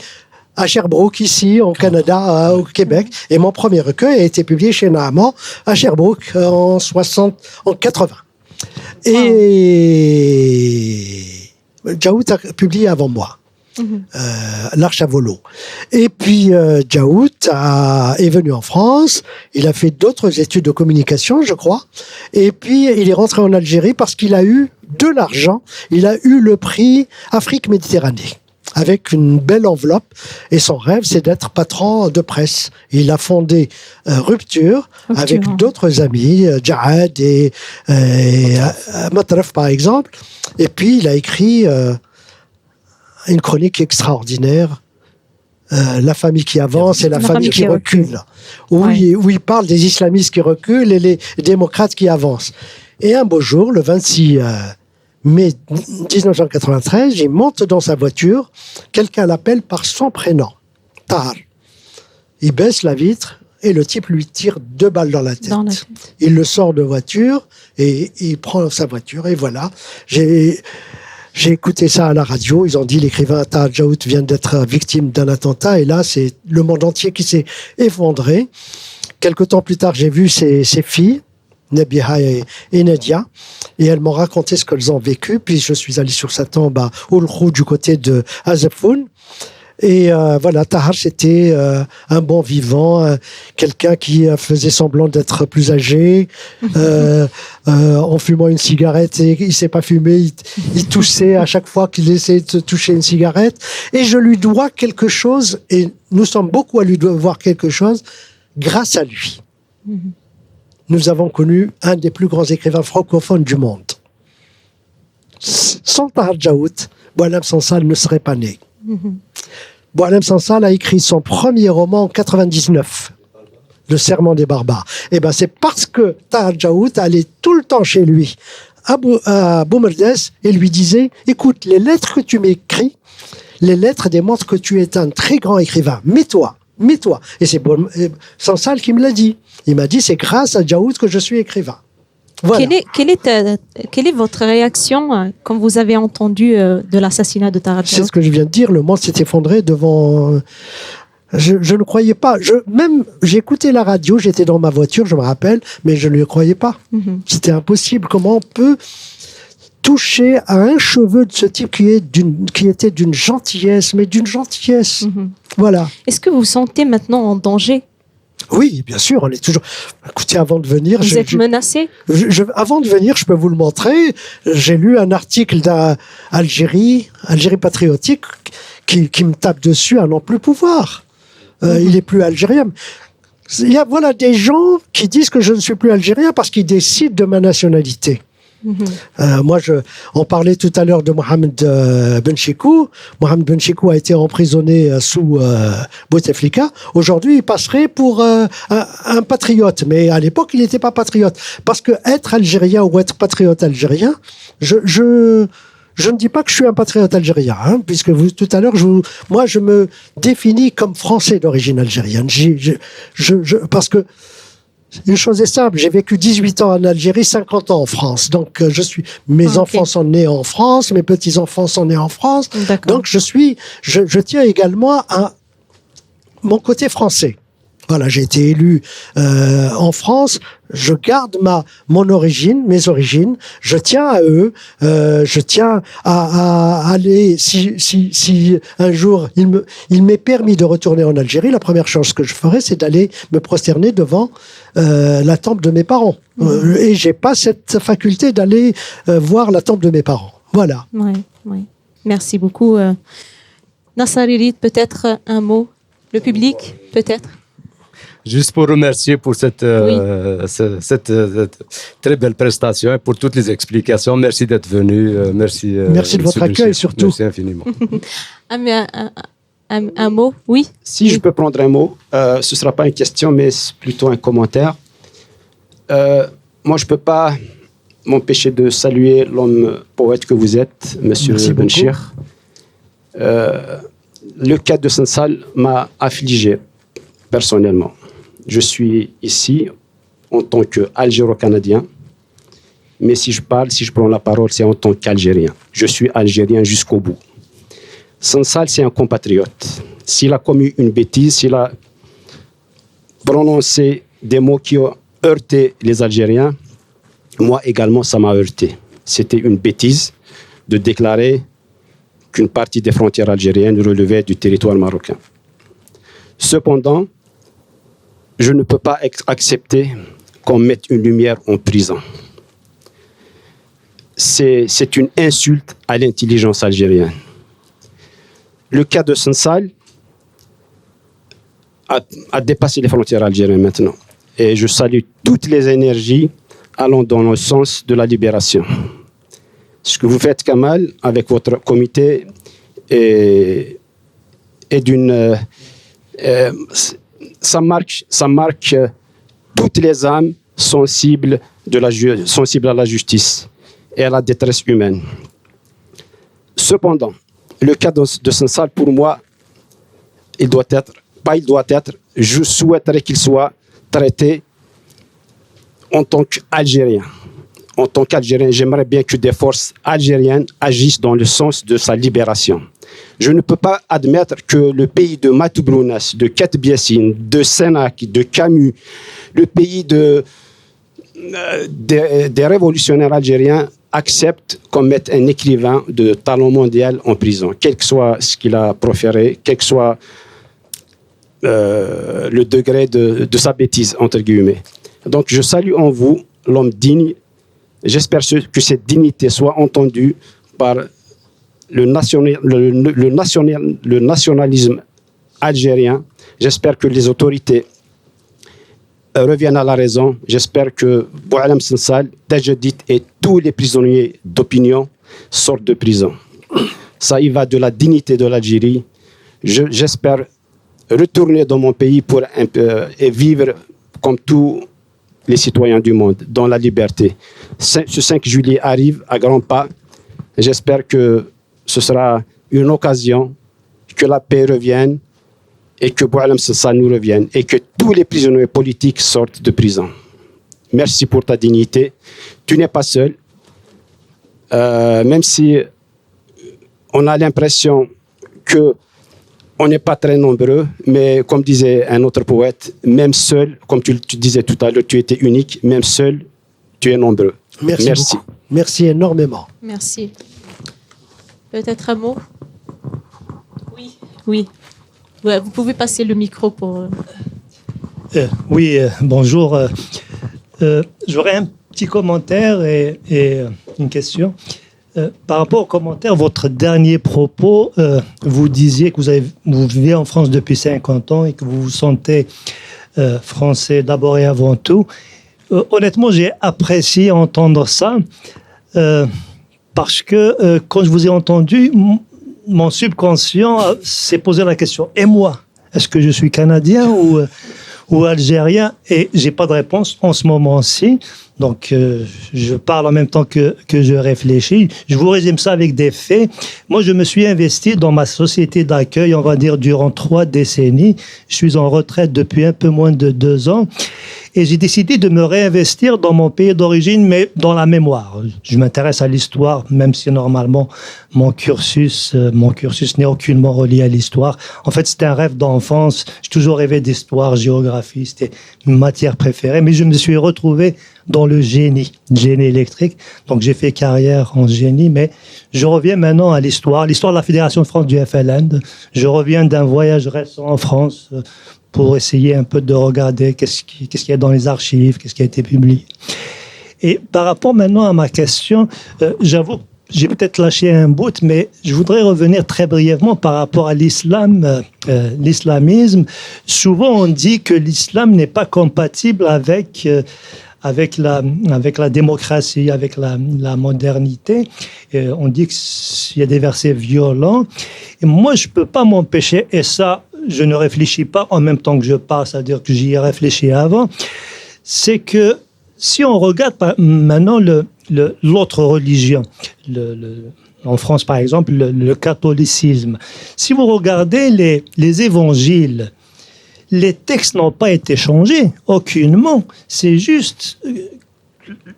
à Sherbrooke, ici, au Canada, au Québec. Et mon premier recueil a été publié chez Naaman, à Sherbrooke, en 80. Et Djaoud a publié avant moi. L'Arche à Volo. Et puis Djaoud est venu en France, il a fait d'autres études de communication, je crois, et puis il est rentré en Algérie parce qu'il a eu de l'argent, il a eu le prix Afrique-Méditerranée, avec une belle enveloppe, et son rêve, c'est d'être patron de presse. Il a fondé Rupture avec d'autres amis, Djaad et Matraf, par exemple, et puis il a écrit une chronique extraordinaire, La famille qui avance et la famille qui recule, où il parle des islamistes qui reculent et les démocrates qui avancent. Et un beau jour, le 26 mai 1993, il monte dans sa voiture, quelqu'un l'appelle par son prénom, Tahar. Il baisse la vitre et le type lui tire 2 balles dans la tête. tête. Il le sort de voiture et il prend sa voiture et voilà. J'ai écouté ça à la radio. Ils ont dit l'écrivain Tahar Djaout vient d'être victime d'un attentat et là c'est le monde entier qui s'est effondré. Quelque temps plus tard, j'ai vu ses filles, Nabiha et Nadia, et elles m'ont raconté ce qu'elles ont vécu. Puis je suis allé sur sa tombe à Oulkhou du côté de Azafoun. Et voilà, Tahar, c'était un bon vivant, quelqu'un qui faisait semblant d'être plus âgé, en fumant une cigarette, et il s'est pas fumé, il toussait à chaque fois qu'il essayait de toucher une cigarette. Et je lui dois quelque chose, et nous sommes beaucoup à lui devoir quelque chose, grâce à lui. Nous avons connu un des plus grands écrivains francophones du monde. Sans Tahar Djaout, Boualem Sansal ne serait pas né. Boualem Sansal a écrit son premier roman en 99, Le Serment des barbares. Et ben c'est parce que Tahar Djaout allait tout le temps chez lui à Boumerdes et lui disait « Écoute, les lettres que tu m'écris, les lettres démontrent que tu es un très grand écrivain. Mets-toi. » Et c'est Sansal qui me l'a dit. Il m'a dit « C'est grâce à Djaout que je suis écrivain. » Voilà. Quelle est votre réaction quand vous avez entendu de l'assassinat de Tahar Djaout? C'est ce que je viens de dire, le monde s'est effondré devant... Je ne croyais pas. J'ai écouté la radio, j'étais dans ma voiture, je me rappelle, mais je ne le croyais pas. C'était impossible. Comment on peut toucher à un cheveu de ce type qui était d'une gentillesse, mais d'une gentillesse. Voilà. Est-ce que vous vous sentez maintenant en danger? Oui, bien sûr, on est toujours... Écoutez, avant de venir... Vous êtes menacé? Avant de venir, je peux vous le montrer. J'ai lu un article d'Algérie patriotique, qui me tape dessus à n'en plus pouvoir. Il est plus algérien. Il y a des gens qui disent que je ne suis plus algérien parce qu'ils décident de ma nationalité. On parlait tout à l'heure de Mohamed Ben Chikou. Mohamed Ben Chikou a été emprisonné sous Bouteflika. Aujourd'hui, il passerait pour un patriote. Mais à l'époque, il n'était pas patriote. Parce que être algérien ou être patriote algérien, je ne dis pas que je suis un patriote algérien, puisque tout à l'heure, moi, je me définis comme français d'origine algérienne. Parce que une chose est simple, j'ai vécu 18 ans en Algérie, 50 ans en France. Donc, mes enfants sont nés en France, mes petits-enfants sont nés en France. Donc, je tiens également à mon côté français. Voilà, j'ai été élu en France. Je garde mes origines. Je tiens à eux. Je tiens à aller. Si un jour il m'est permis de retourner en Algérie, la première chose que je ferai, c'est d'aller me prosterner devant la tombe de mes parents. Et j'ai pas cette faculté d'aller voir la tombe de mes parents. Voilà. Oui. Merci beaucoup. Nassar Irid, peut-être un mot. Le public, peut-être. Juste pour remercier pour cette très belle prestation et pour toutes les explications. Merci d'être venu. Merci de votre accueil surtout. Merci infiniment. Un mot, oui. Si je peux prendre un mot, ce ne sera pas une question, mais plutôt un commentaire. Moi, je ne peux pas m'empêcher de saluer l'homme poète que vous êtes, Monsieur Benchir. Le cas de Sansal m'a affligé personnellement. Je suis ici en tant qu'Algéro-Canadien, mais si je prends la parole, c'est en tant qu'Algérien. Je suis Algérien jusqu'au bout. Sansal, c'est un compatriote. S'il a commis une bêtise, s'il a prononcé des mots qui ont heurté les Algériens, moi également, ça m'a heurté. C'était une bêtise de déclarer qu'une partie des frontières algériennes relevait du territoire marocain. Cependant, je ne peux pas accepter qu'on mette une lumière en prison. C'est une insulte à l'intelligence algérienne. Le cas de Sansal a dépassé les frontières algériennes maintenant. Et je salue toutes les énergies allant dans le sens de la libération. Ce que vous faites, Kamal, avec votre comité est d'une... ça marque toutes les âmes sensibles à la justice et à la détresse humaine. Cependant, le cas de Sansal, pour moi, je souhaiterais qu'il soit traité en tant qu'Algérien. En tant qu'Algérien, j'aimerais bien que des forces algériennes agissent dans le sens de sa libération. Je ne peux pas admettre que le pays de Matoublounas, de Katb-Yassine, de Sénac, de Camus, le pays des révolutionnaires algériens accepte qu'on mette un écrivain de talent mondial en prison, quel que soit ce qu'il a proféré, quel que soit le degré de sa bêtise, entre guillemets. Donc je salue en vous l'homme digne. J'espère que cette dignité soit entendue par le nationalisme algérien. J'espère que les autorités reviennent à la raison. J'espère que Boualem Sansal, Tajedid et tous les prisonniers d'opinion sortent de prison. Ça y va de la dignité de l'Algérie. J'espère retourner dans mon pays pour et vivre comme tous les citoyens du monde, dans la liberté. Ce 5 juillet arrive à grands pas. J'espère que ce sera une occasion que la paix revienne et que Boualem Sansal nous revienne et que tous les prisonniers politiques sortent de prison. Merci pour ta dignité. Tu n'es pas seul. Même si on a l'impression qu'on n'est pas très nombreux, mais comme disait un autre poète, même seul, comme tu disais tout à l'heure, tu étais unique, même seul, tu es nombreux. Merci beaucoup. Merci énormément. Merci. Peut-être un mot? Oui. Ouais, vous pouvez passer le micro pour... Bonjour. J'aurais un petit commentaire et une question. Par rapport au commentaire, votre dernier propos, vous disiez que vous vivez en France depuis 50 ans et que vous vous sentez français d'abord et avant tout. Honnêtement, j'ai apprécié entendre ça parce que quand je vous ai entendu, mon subconscient s'est posé la question. Et moi, est-ce que je suis canadien ou algérien? Et j'ai pas de réponse en ce moment-ci. Donc, je parle en même temps que je réfléchis. Je vous résume ça avec des faits. Moi, je me suis investi dans ma société d'accueil, on va dire, durant 3 décennies. Je suis en retraite depuis un peu moins de 2 ans. Et j'ai décidé de me réinvestir dans mon pays d'origine, mais dans la mémoire. Je m'intéresse à l'histoire, même si normalement mon cursus n'est aucunement relié à l'histoire. En fait, c'était un rêve d'enfance. J'ai toujours rêvé d'histoire, géographie, c'était une matière préférée. Mais je me suis retrouvé dans le génie électrique. Donc j'ai fait carrière en génie, mais je reviens maintenant à l'histoire de la Fédération de France du FLN. Je reviens d'un voyage récent en France pour essayer un peu de regarder qu'est-ce qu'il y a dans les archives, qu'est-ce qui a été publié. Et par rapport maintenant à ma question, j'avoue, j'ai peut-être lâché un bout, mais je voudrais revenir très brièvement par rapport à l'islam, l'islamisme. Souvent, on dit que l'islam n'est pas compatible avec la démocratie, avec la modernité. On dit qu'il y a des versets violents. Et moi, je ne peux pas m'empêcher, et ça, je ne réfléchis pas en même temps que je parle, c'est-à-dire que j'y ai réfléchi avant, c'est que si on regarde maintenant l'autre religion, en France par exemple, le catholicisme, si vous regardez les évangiles, les textes n'ont pas été changés, aucunement. C'est juste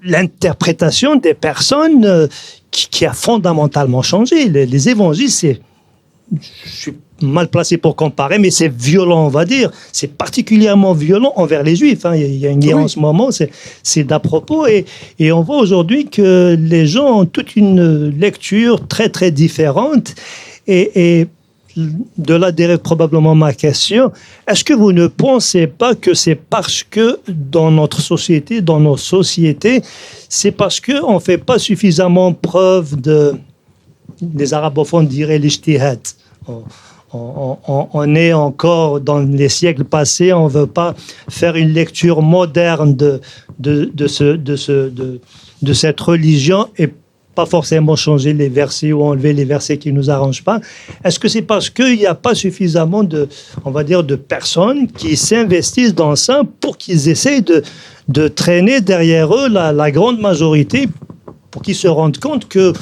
l'interprétation des personnes qui a fondamentalement changé. Les évangiles, je suis mal placé pour comparer, mais c'est violent, on va dire. C'est particulièrement violent envers les Juifs. Il y a une guerre en ce moment, c'est d'à propos. Et on voit aujourd'hui que les gens ont toute une lecture très, très différente. Et de là dérive probablement ma question. Est-ce que vous ne pensez pas que c'est parce que dans notre société, dans nos sociétés, c'est parce qu'on ne fait pas suffisamment preuve les arabophones diraient l'ijtihad. On est encore dans les siècles passés, on ne veut pas faire une lecture moderne de cette religion et pas forcément changer les versets ou enlever les versets qui ne nous arrangent pas. Est-ce que c'est parce qu'il n'y a pas suffisamment de personnes qui s'investissent dans ça pour qu'ils essayent de traîner derrière eux la grande majorité pour qu'ils se rendent compte que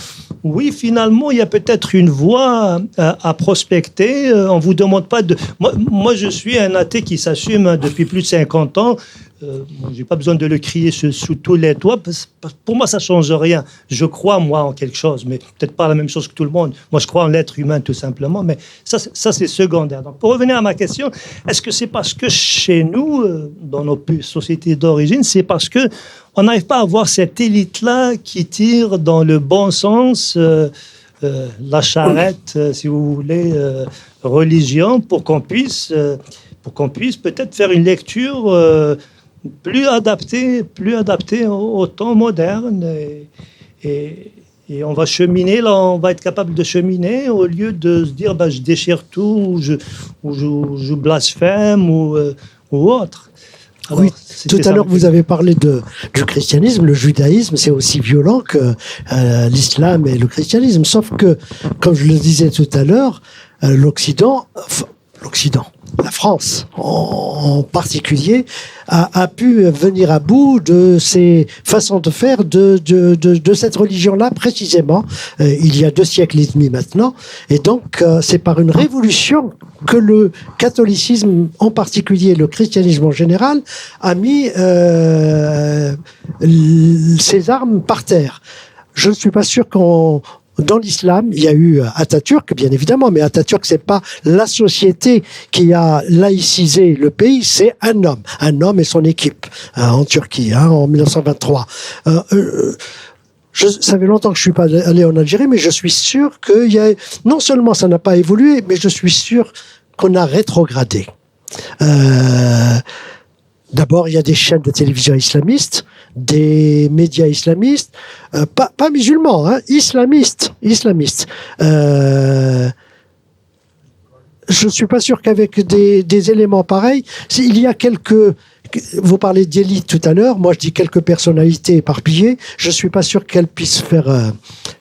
oui, finalement, il y a peut-être une voie à prospecter. On ne vous demande pas de... Moi, je suis un athée qui s'assume depuis plus de 50 ans. Je n'ai pas besoin de le crier sous tous les toits. Pour moi, ça ne change rien. Je crois, moi, en quelque chose, mais peut-être pas la même chose que tout le monde. Moi, je crois en l'être humain, tout simplement. Mais ça c'est secondaire. Donc, pour revenir à ma question, est-ce que c'est parce que chez nous, dans nos sociétés d'origine, c'est parce que on n'arrive pas à avoir cette élite-là qui tire dans le bon sens la charrette, si vous voulez, religion, pour qu'on puisse peut-être faire une lecture plus adaptée au temps moderne. Et on va cheminer, là, on va être capable de cheminer au lieu de se dire je déchire tout, ou je blasphème ou autre. Alors, oui, tout à l'heure, vous avez parlé du christianisme. Le judaïsme, c'est aussi violent que l'islam et le christianisme. Sauf que, comme je le disais tout à l'heure, l'Occident, la France en particulier, a pu venir à bout de ces façons de faire de cette religion-là précisément, il y a 2 siècles et demi maintenant. Et donc, c'est par une révolution que le catholicisme en particulier, le christianisme en général, a mis ses armes par terre. Je ne suis pas sûr dans l'islam, il y a eu Atatürk, bien évidemment, mais Atatürk, c'est pas la société qui a laïcisé le pays, c'est un homme et son équipe en Turquie, en 1923. Ça fait longtemps que je suis pas allé en Algérie, mais je suis sûr qu'il y a, non seulement ça n'a pas évolué, mais je suis sûr qu'on a rétrogradé. D'abord, il y a des chaînes de télévision islamistes, des médias islamistes, pas musulmans, islamistes. Je ne suis pas sûr qu'avec des éléments pareils, il y a vous parlez d'élite tout à l'heure, moi je dis quelques personnalités éparpillées, je ne suis pas sûr qu'elles puissent faire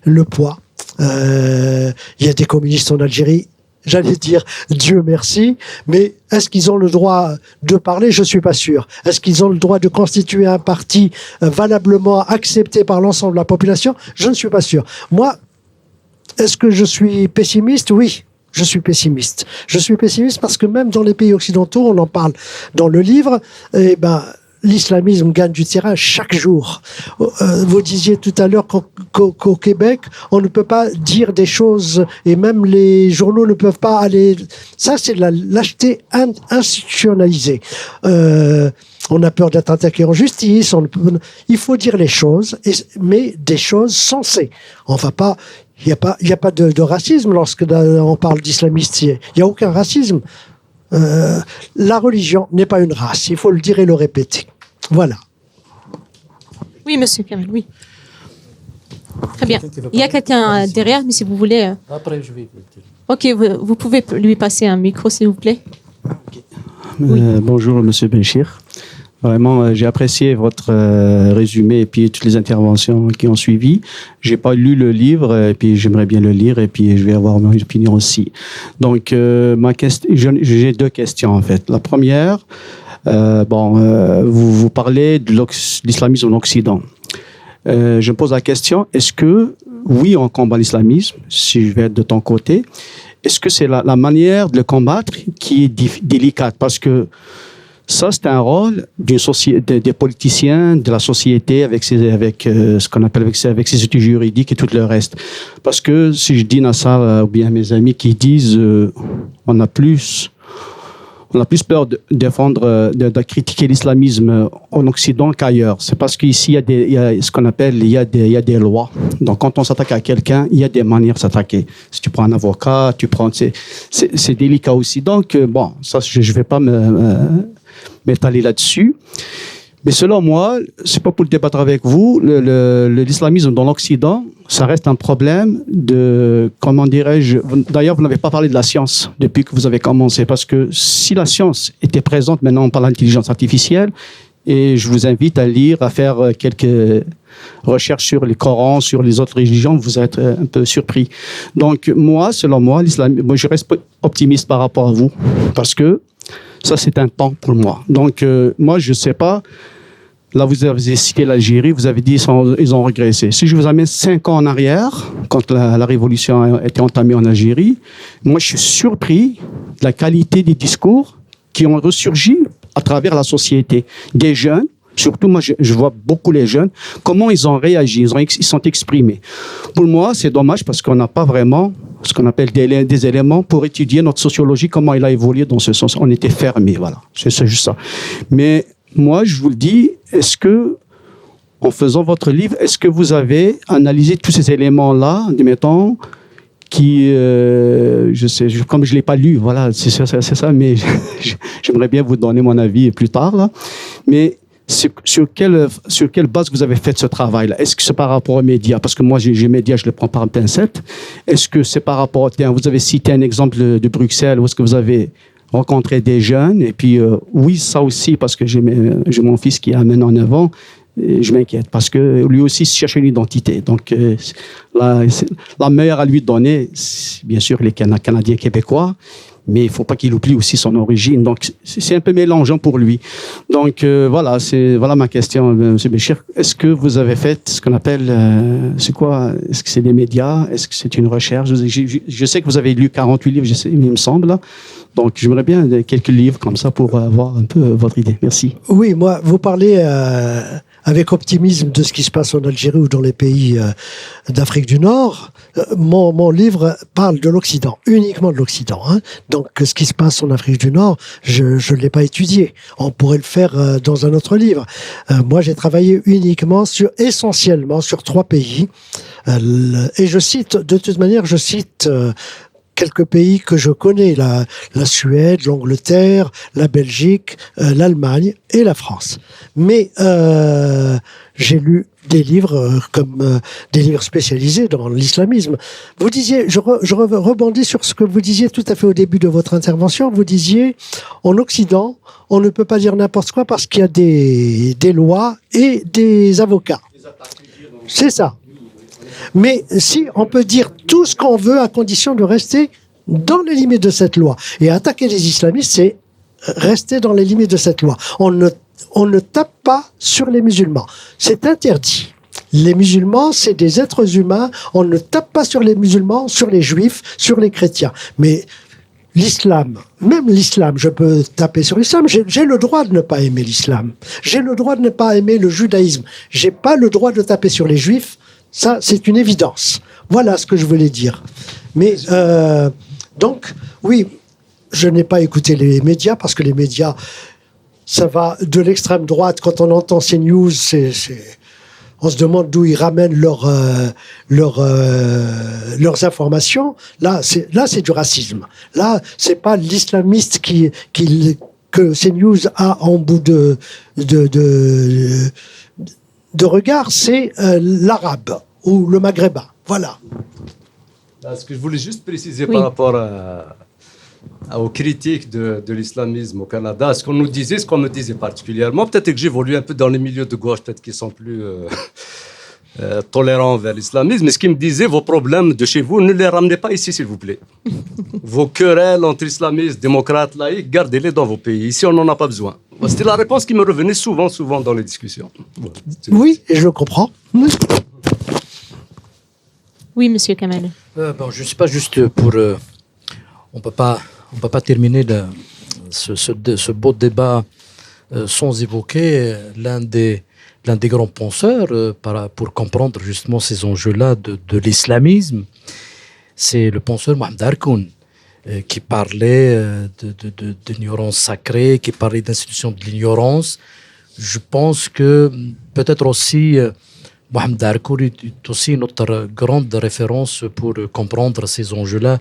le poids. Il y a des communistes en Algérie, j'allais dire Dieu merci, mais est-ce qu'ils ont le droit de parler? Je suis pas sûr. Est-ce qu'ils ont le droit de constituer un parti valablement accepté par l'ensemble de la population? Je ne suis pas sûr. Moi, est-ce que je suis pessimiste? Oui, je suis pessimiste. Je suis pessimiste parce que même dans les pays occidentaux, on en parle dans le livre, l'islamisme gagne du terrain chaque jour. Vous disiez tout à l'heure qu'au Québec, on ne peut pas dire des choses et même les journaux ne peuvent pas aller... Ça, c'est de la lâcheté institutionnalisée. On a peur d'être attaqué en justice. Il faut dire les choses, mais des choses sensées. On va pas... Il n'y a pas de racisme lorsque on parle d'islamistes. Il n'y a aucun racisme. La religion n'est pas une race. Il faut le dire et le répéter. Voilà. Oui, monsieur Kamel, oui. Très bien. Il y a quelqu'un derrière, mais si vous voulez... Après, je vais... Ok, vous pouvez lui passer un micro, s'il vous plaît. Oui. Bonjour, monsieur Benchir. Vraiment, j'ai apprécié votre résumé et puis toutes les interventions qui ont suivi. J'ai pas lu le livre et puis j'aimerais bien le lire et puis je vais avoir mon opinion aussi. Donc, j'ai 2 questions en fait. La première, vous parlez de l'islamisme en Occident. Je me pose la question, est-ce que, oui, on combat l'islamisme, si je vais être de ton côté, est-ce que c'est la manière de le combattre qui est délicate? Parce que ça, c'est un rôle des politiciens, de la société, avec ce qu'on appelle avec ses études juridiques et tout le reste. Parce que si je dis Nassar ou bien mes amis qui disent on a plus peur de défendre, de critiquer l'islamisme en Occident qu'ailleurs. C'est parce qu'ici, il y a ce qu'on appelle, il y a des lois. Donc, quand on s'attaque à quelqu'un, il y a des manières de s'attaquer. Si tu prends un avocat, c'est délicat aussi. Donc, ça, je ne vais pas m'étaler là-dessus. Mais selon moi, c'est pas pour débattre avec vous, l'islamisme dans l'Occident, ça reste un problème de, comment dirais-je, d'ailleurs, vous n'avez pas parlé de la science depuis que vous avez commencé, parce que si la science était présente, maintenant on parle d'intelligence artificielle, et je vous invite à lire, à faire quelques recherches sur les Corans, sur les autres religions, vous êtes un peu surpris. Donc, selon moi, je reste optimiste par rapport à vous, parce que ça, c'est un temps pour moi. Donc, moi, je ne sais pas. Là, vous avez cité l'Algérie, vous avez dit qu'ils ont régressé. Si je vous amène 5 ans en arrière, quand la révolution a été entamée en Algérie, moi je suis surpris de la qualité des discours qui ont ressurgi à travers la société. Des jeunes, surtout moi je vois beaucoup les jeunes, comment ils ont réagi, ils sont exprimés. Pour moi c'est dommage parce qu'on n'a pas vraiment ce qu'on appelle des éléments pour étudier notre sociologie, comment il a évolué dans ce sens. On était fermés, voilà, c'est juste ça. Mais moi je vous le dis, est-ce que en faisant votre livre, est-ce que vous avez analysé tous ces éléments-là, admettons, qui, je sais, comme je ne l'ai pas lu, voilà, c'est ça, mais j'aimerais bien vous donner mon avis plus tard, là. Mais sur quelle base vous avez fait ce travail-là? Est-ce que c'est par rapport aux médias? Parce que moi, j'ai médias, je les prends par pincette. Est-ce que c'est par rapport vous avez cité un exemple de Bruxelles, où est-ce que vous avez rencontré des jeunes? Et puis, oui, ça aussi, parce que j'ai mon fils qui amène en avant. Et je m'inquiète parce que lui aussi cherche une identité. Donc, la meilleure à lui donner, bien sûr, les Canadiens québécois, mais il ne faut pas qu'il oublie aussi son origine. Donc, c'est un peu mélangeant pour lui. Donc, voilà ma question, M. Béchir. Est-ce que vous avez fait ce qu'on appelle, c'est quoi? Est-ce que c'est des médias? Est-ce que c'est une recherche? Je sais que vous avez lu 48 livres, il me semble. Donc, j'aimerais bien quelques livres comme ça pour avoir un peu votre idée. Merci. Oui, moi, vous parlez avec optimisme de ce qui se passe en Algérie ou dans les pays d'Afrique du Nord. Mon livre parle de l'Occident, uniquement de l'Occident. Hein. Donc, ce qui se passe en Afrique du Nord, je ne l'ai pas étudié. On pourrait le faire dans un autre livre. Moi, j'ai travaillé essentiellement sur 3 pays. Et je cite, de toute manière, quelques pays que je connais, la Suède, l'Angleterre, la Belgique, l'Allemagne et la France. Mais j'ai lu des livres comme des livres spécialisés dans l'islamisme. Vous disiez, je rebondis sur ce que vous disiez tout à fait au début de votre intervention. Vous disiez, en Occident, on ne peut pas dire n'importe quoi parce qu'il y a des lois et des avocats. C'est ça. Mais si on peut dire tout ce qu'on veut à condition de rester dans les limites de cette loi. Et attaquer les islamistes, c'est rester dans les limites de cette loi. On ne tape pas sur les musulmans. C'est interdit. Les musulmans, c'est des êtres humains. On ne tape pas sur les musulmans, sur les juifs, sur les chrétiens. Mais l'islam, même l'islam, je peux taper sur l'islam. J'ai le droit de ne pas aimer l'islam. J'ai le droit de ne pas aimer le judaïsme. J'ai pas le droit de taper sur les juifs. Ça, c'est une évidence. Voilà ce que je voulais dire. Mais donc, oui, je n'ai pas écouté les médias parce que les médias, ça va de l'extrême droite. Quand on entend ces news, on se demande d'où ils ramènent leurs informations. Là, c'est du racisme. Là, c'est pas l'islamiste que CNews a en bout de regard, c'est l'arabe ou le maghrébin. Voilà. Ce que je voulais juste préciser par rapport aux critiques de l'islamisme au Canada, ce qu'on nous disait, ce qu'on me disait particulièrement, peut-être que j'évolue un peu dans les milieux de gauche, peut-être qu'ils sont plus tolérants vers l'islamisme, mais ce qu'ils me disaient, vos problèmes de chez vous, ne les ramenez pas ici, s'il vous plaît. Vos querelles entre islamistes, démocrates, laïcs, gardez-les dans vos pays. Ici, on n'en a pas besoin. C'était la réponse qui me revenait souvent dans les discussions. Oui, et je le comprends. Oui, Monsieur Kamel. Je ne sais pas juste pour... on peut pas terminer ce beau débat sans évoquer l'un des grands penseurs pour comprendre justement ces enjeux-là de l'islamisme. C'est le penseur Mohamed Harkoun qui parlait d'ignorance sacrée, qui parlait d'institution de l'ignorance. Je pense que peut-être aussi... Mohamed Harkoun est aussi notre grande référence pour comprendre ces enjeux-là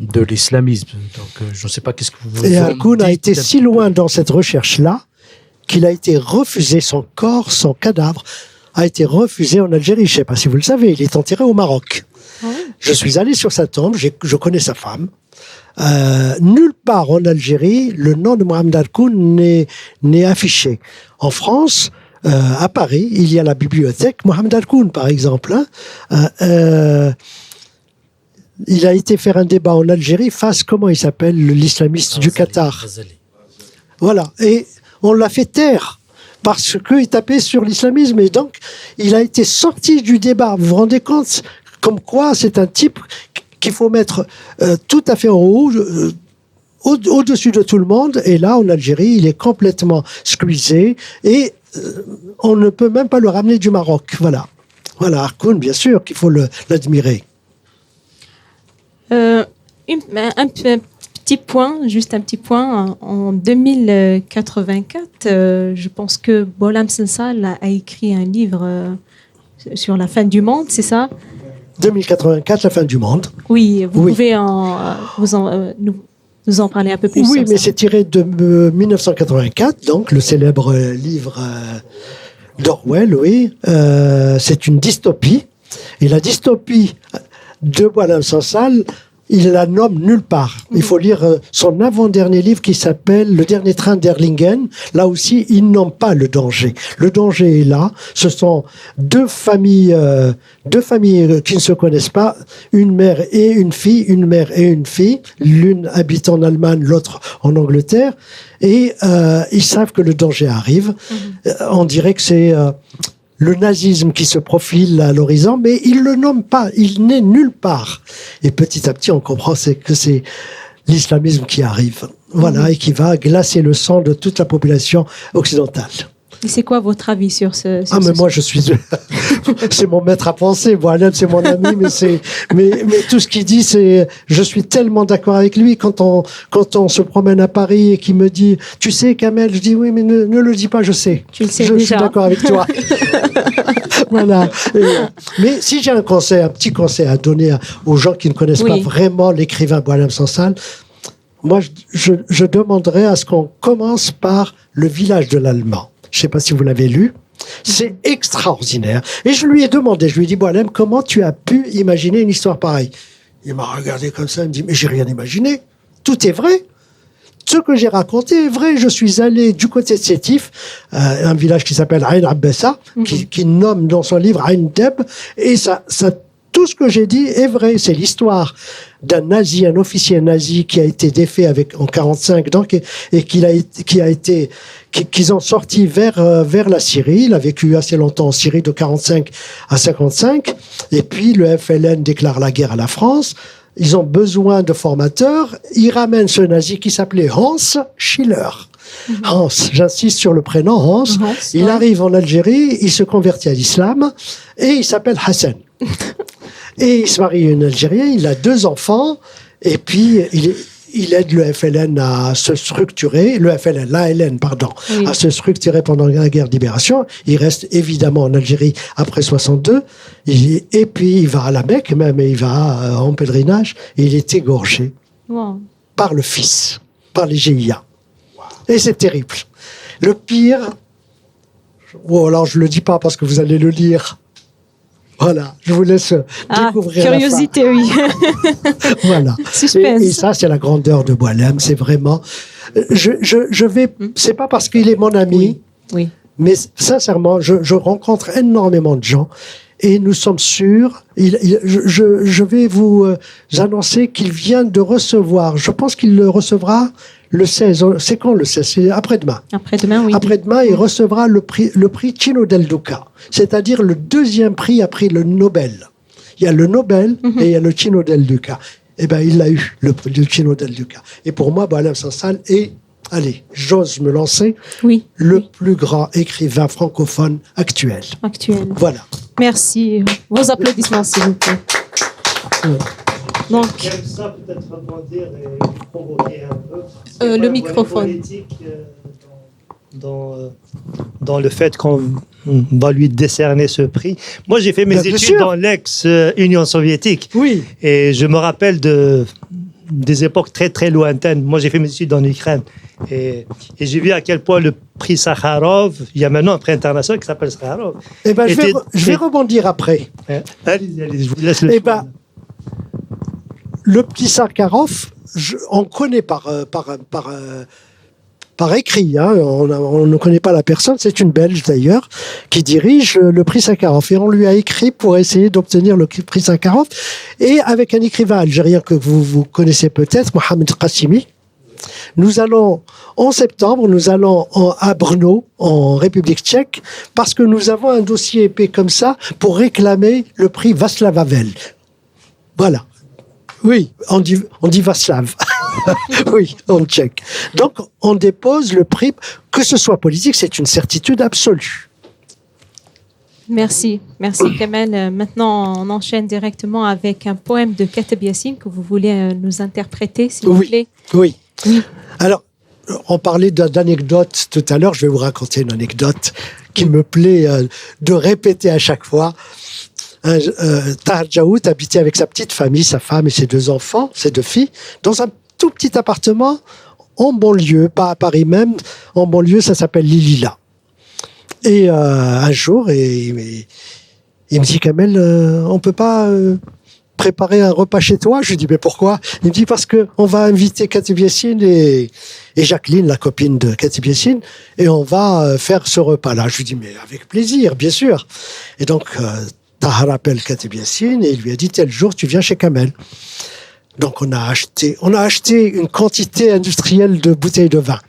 de l'islamisme. Donc, je ne sais pas qu'est-ce que vous... Et Harkoun a été si loin dans cette recherche-là qu'il a été refusé, son corps, son cadavre a été refusé en Algérie. Je ne sais pas si vous le savez, il est enterré au Maroc. Ah oui. Je suis allé sur sa tombe, je connais sa femme. Nulle part en Algérie, le nom de Mohamed Harkoun n'est affiché. En France... à Paris, il y a la bibliothèque Mohamed Harkoun, par exemple. Il a été faire un débat en Algérie face, comment il s'appelle, l'islamiste du Qatar. Voilà. Et on l'a fait taire parce qu'il tapait sur l'islamisme. Et donc, il a été sorti du débat. Vous vous rendez compte Comme quoi, c'est un type qu'il faut mettre tout à fait en haut, au-dessus de tout le monde. Et là, en Algérie, il est complètement squeezé et on ne peut même pas le ramener du Maroc. Voilà. Voilà, Harkoun, bien sûr qu'il faut l'admirer. Un petit point, juste un petit point. En 2084, je pense que Boualem Sansal a écrit un livre sur la fin du monde, c'est ça? 2084, la fin du monde. Oui, vous pouvez nous en parler un peu plus. Oui, mais c'est tiré de 1984, donc le célèbre livre d'Orwell, oui. C'est une dystopie. Et la dystopie de Boualem Sansal, il la nomme nulle part. Il faut lire son avant-dernier livre qui s'appelle Le dernier train d'Erlingen. Là aussi, il nomme pas le danger. Le danger est là. Ce sont deux familles qui ne se connaissent pas, une mère et une fille, l'une habite en Allemagne, l'autre en Angleterre, et ils savent que le danger arrive. On dirait que c'est le nazisme qui se profile à l'horizon, mais il le nomme pas, il n'est nulle part. Et petit à petit, on comprend que c'est l'islamisme qui arrive, voilà, et qui va glacer le sang de toute la population occidentale. Et c'est quoi votre avis sur ce mais moi, je suis... c'est mon maître à penser. Boualem, c'est mon ami, mais tout ce qu'il dit, c'est... Je suis tellement d'accord avec lui quand on se promène à Paris et qu'il me dit « Tu sais, Kamel ?» Je dis « Oui, mais ne le dis pas, je sais. » Tu le sais je déjà. suis d'accord avec toi. Voilà. Mais si j'ai un petit conseil à donner aux gens qui ne connaissent pas vraiment l'écrivain Boualem Sansal, moi, je demanderais à ce qu'on commence par Le village de l'Allemand. Je ne sais pas si vous l'avez lu. C'est extraordinaire. Et je lui ai demandé, je lui ai dit, Boualem, comment tu as pu imaginer une histoire pareille? Il m'a regardé comme ça, il me dit, mais j'ai rien imaginé. Tout est vrai. Ce que j'ai raconté est vrai. Je suis allé du côté de Sétif, un village qui s'appelle Ain Abbessa, qui nomme dans son livre Ain Deb, et ça, tout ce que j'ai dit est vrai. C'est l'histoire d'un nazi, un officier nazi qui a été défait en 45, donc, et qu'ils ont sorti vers la Syrie. Il a vécu assez longtemps en Syrie, de 45 à 55. Et puis, le FLN déclare la guerre à la France. Ils ont besoin de formateurs. Ils ramènent ce nazi qui s'appelait Hans Schiller. Hans, j'insiste sur le prénom Hans. Il arrive en Algérie, il se convertit à l'islam et il s'appelle Hassan. Et il se marie à une Algérienne, il a 2 enfants, et puis il aide le FLN à se structurer, l'ALN, à se structurer pendant la guerre de libération. Il reste évidemment en Algérie après 62, et puis il va à la Mecque même, et il va en pèlerinage, et il est égorgé par le fils, par les GIA. Et c'est terrible. Le pire, alors je le dis pas parce que vous allez le lire. Voilà, je vous laisse découvrir curiosité, oui. Voilà. Suspense. Et ça, c'est la grandeur de Boualem. C'est vraiment... Je vais... C'est pas parce qu'il est mon ami, oui. Mais sincèrement, je rencontre énormément de gens et nous sommes sûrs... je vais vous annoncer qu'il vient de recevoir... Je pense qu'il le recevra le 16. C'est quand le 16? C'est après-demain. Après-demain, oui. Après-demain, il recevra le prix Cino del Duca, c'est-à-dire le 2e prix après le Nobel. Il y a le Nobel et il y a le Cino del Duca. Eh bien, il l'a eu, le Cino del Duca. Et pour moi, Boualem Sansal est, allez, j'ose me lancer, le plus grand écrivain francophone actuel. Voilà. Merci. Vos applaudissements, s'il vous plaît. Donc, j'aime ça peut-être rebondir et provoquer un peu. Le microphone. Politique, dans le fait qu'on va lui décerner ce prix. Moi, j'ai fait mes études dans l'ex-Union soviétique. Oui. Et je me rappelle des époques très, très lointaines. Moi, j'ai fait mes études en Ukraine. Et j'ai vu à quel point le prix Sakharov, il y a maintenant un prix international qui s'appelle Sakharov. Eh ben, je vais rebondir après. Allez, je vous laisse le choix. Le petit Sakharov, on connaît par écrit, hein, on ne connaît pas la personne, c'est une Belge d'ailleurs, qui dirige le prix Sakharov. Et on lui a écrit pour essayer d'obtenir le prix Sakharov. Et avec un écrivain algérien que vous connaissez peut-être, Mohamed Qassimi, en septembre, nous allons à Brno, en République tchèque, parce que nous avons un dossier épais comme ça pour réclamer le prix Václav Havel. Voilà. Oui, on dit Vaslav. Oui, en tchèque. Donc, on dépose le prix, que ce soit politique, c'est une certitude absolue. Merci Kamel. Maintenant, on enchaîne directement avec un poème de Kateb Yassine que vous voulez nous interpréter, s'il vous plaît. Oui. Alors, on parlait d'anecdotes tout à l'heure. Je vais vous raconter une anecdote qui me plaît de répéter à chaque fois. Tahar Djaout habitait avec sa petite famille, sa femme et ses 2 enfants, ses 2 filles, dans un tout petit appartement en banlieue, pas à Paris même, en banlieue, ça s'appelle Lilila. Et un jour, il me dit, Kamel, on peut pas préparer un repas chez toi? Je lui dis, mais pourquoi? Il me dit, parce que on va inviter Kateb Yassine et Jacqueline, la copine de Kateb Yassine, et on va faire ce repas-là. Je lui dis, mais avec plaisir, bien sûr. Et donc, Tahar appelle Kateb Yassine et il lui a dit, tel jour, tu viens chez Kamel. Donc, on a acheté une quantité industrielle de bouteilles de vin.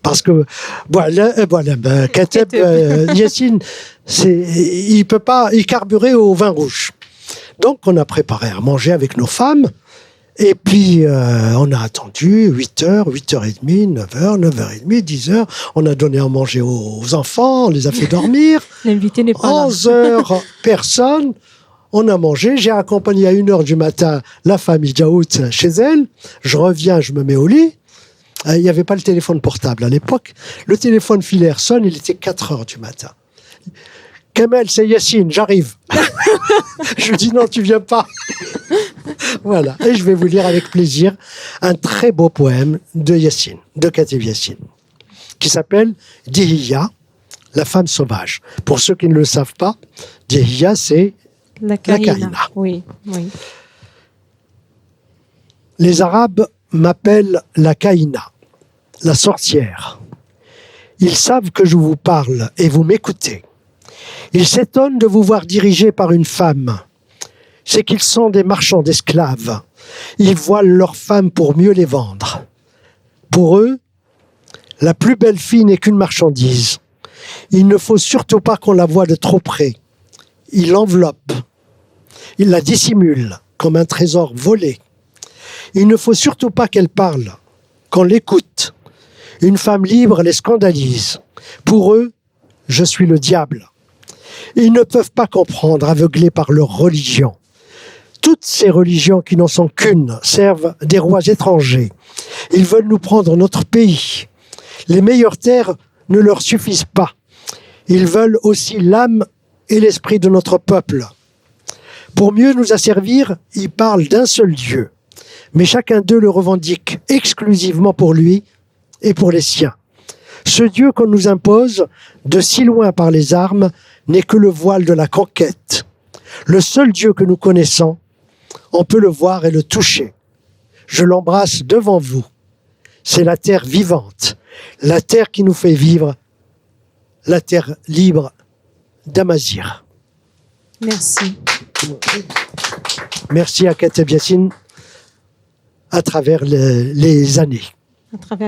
Parce que, Kateb Yassine, il peut pas y carburer au vin rouge. Donc, on a préparé à manger avec nos femmes. Et puis, on a attendu 8h, 8h30, 9h, 9h30, 10h. On a donné à manger aux enfants, on les a fait dormir. L'invité n'est pas là. 11h, personne. On a mangé. J'ai accompagné à 1h du matin la famille Djaout chez elle. Je reviens, je me mets au lit. Il n'y avait pas le téléphone portable à l'époque. Le téléphone filaire sonne, il était 4h du matin. Kamel, c'est Yassine, j'arrive. Je lui dis non, tu viens pas. Voilà. Et je vais vous lire avec plaisir un très beau poème de Yassine, de Kateb Yassine, qui s'appelle Dihiya, la femme sauvage. Pour ceux qui ne le savent pas, Dihiya, c'est la Karina. Oui. Les Arabes m'appellent la Kaïna, la sorcière. Ils savent que je vous parle et vous m'écoutez. Ils s'étonnent de vous voir dirigé par une femme. C'est qu'ils sont des marchands d'esclaves. Ils voilent leurs femmes pour mieux les vendre. Pour eux, la plus belle fille n'est qu'une marchandise. Il ne faut surtout pas qu'on la voie de trop près. Ils l'enveloppent. Ils la dissimulent comme un trésor volé. Il ne faut surtout pas qu'elle parle, qu'on l'écoute. Une femme libre les scandalise. Pour eux, je suis le diable. Ils ne peuvent pas comprendre, aveuglés par leur religion. Toutes ces religions qui n'en sont qu'une servent des rois étrangers. Ils veulent nous prendre notre pays. Les meilleures terres ne leur suffisent pas. Ils veulent aussi l'âme et l'esprit de notre peuple. Pour mieux nous asservir, ils parlent d'un seul Dieu. Mais chacun d'eux le revendique exclusivement pour lui et pour les siens. Ce Dieu qu'on nous impose de si loin par les armes n'est que le voile de la conquête. Le seul Dieu que nous connaissons, on peut le voir et le toucher. Je l'embrasse devant vous. C'est la terre vivante, la terre qui nous fait vivre, la terre libre d'Amazir. Merci. Merci à Kateb Yassine à travers les années.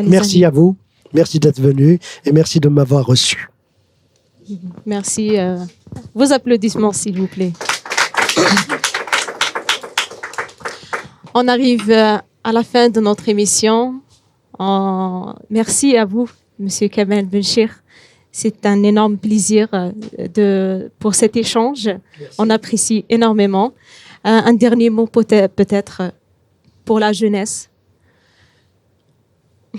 Merci à vous, merci d'être venu et merci de m'avoir reçu. Merci. Vos applaudissements, s'il vous plaît. On arrive à la fin de notre émission. Merci à vous, Monsieur Kamel Benchir. C'est un énorme plaisir pour cet échange. Merci. On apprécie énormément. Un dernier mot peut-être pour la jeunesse.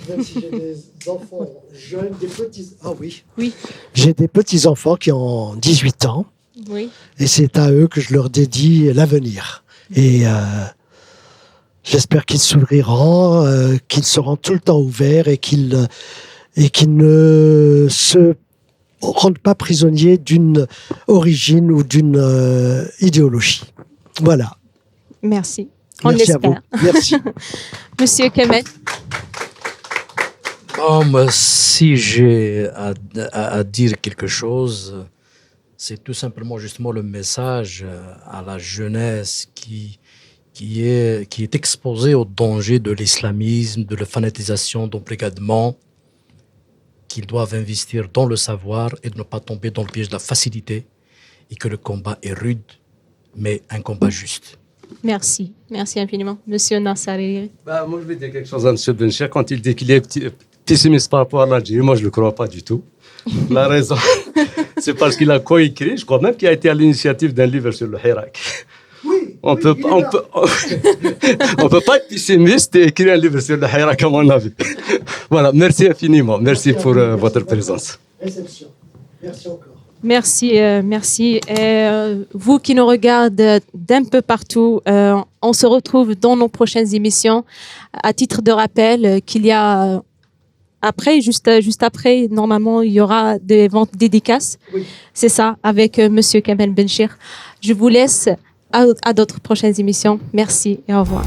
Même si j'ai des enfants jeunes, des petits... Ah oui. Oui. J'ai des petits-enfants qui ont 18 ans. Oui. Et c'est à eux que je leur dédie l'avenir. Et j'espère qu'ils s'ouvriront, qu'ils seront tout le temps ouverts et qu'ils ne se rendent pas prisonniers d'une origine ou d'une idéologie. Voilà. Merci. On l'espère. Merci. Monsieur Kamel. Si j'ai à dire quelque chose, c'est tout simplement justement le message à la jeunesse qui est exposée au danger de l'islamisme, de la fanatisation, d'embrigadement, qu'ils doivent investir dans le savoir et de ne pas tomber dans le piège de la facilité et que le combat est rude, mais un combat juste. Merci. Merci infiniment. Monsieur Nassari. Moi, je vais dire quelque chose à M. Bencher. Quand il dit qu'il est pessimiste par rapport à l'Algérie, moi, je ne le crois pas du tout. La raison, c'est parce qu'il a coécrit, je crois même qu'il a été à l'initiative d'un livre sur le Hirak. Oui, On peut pas être pessimiste et écrire un livre sur le Hirak, à mon avis. Voilà, merci infiniment. Merci pour votre présence. Réception. Merci encore. Merci, merci. Et vous qui nous regardez d'un peu partout, on se retrouve dans nos prochaines émissions. À titre de rappel, qu'il y a après, juste après, normalement, il y aura des ventes dédicaces. Oui. C'est ça, avec Monsieur Kamel Benchir. Je vous laisse à d'autres prochaines émissions. Merci et au revoir.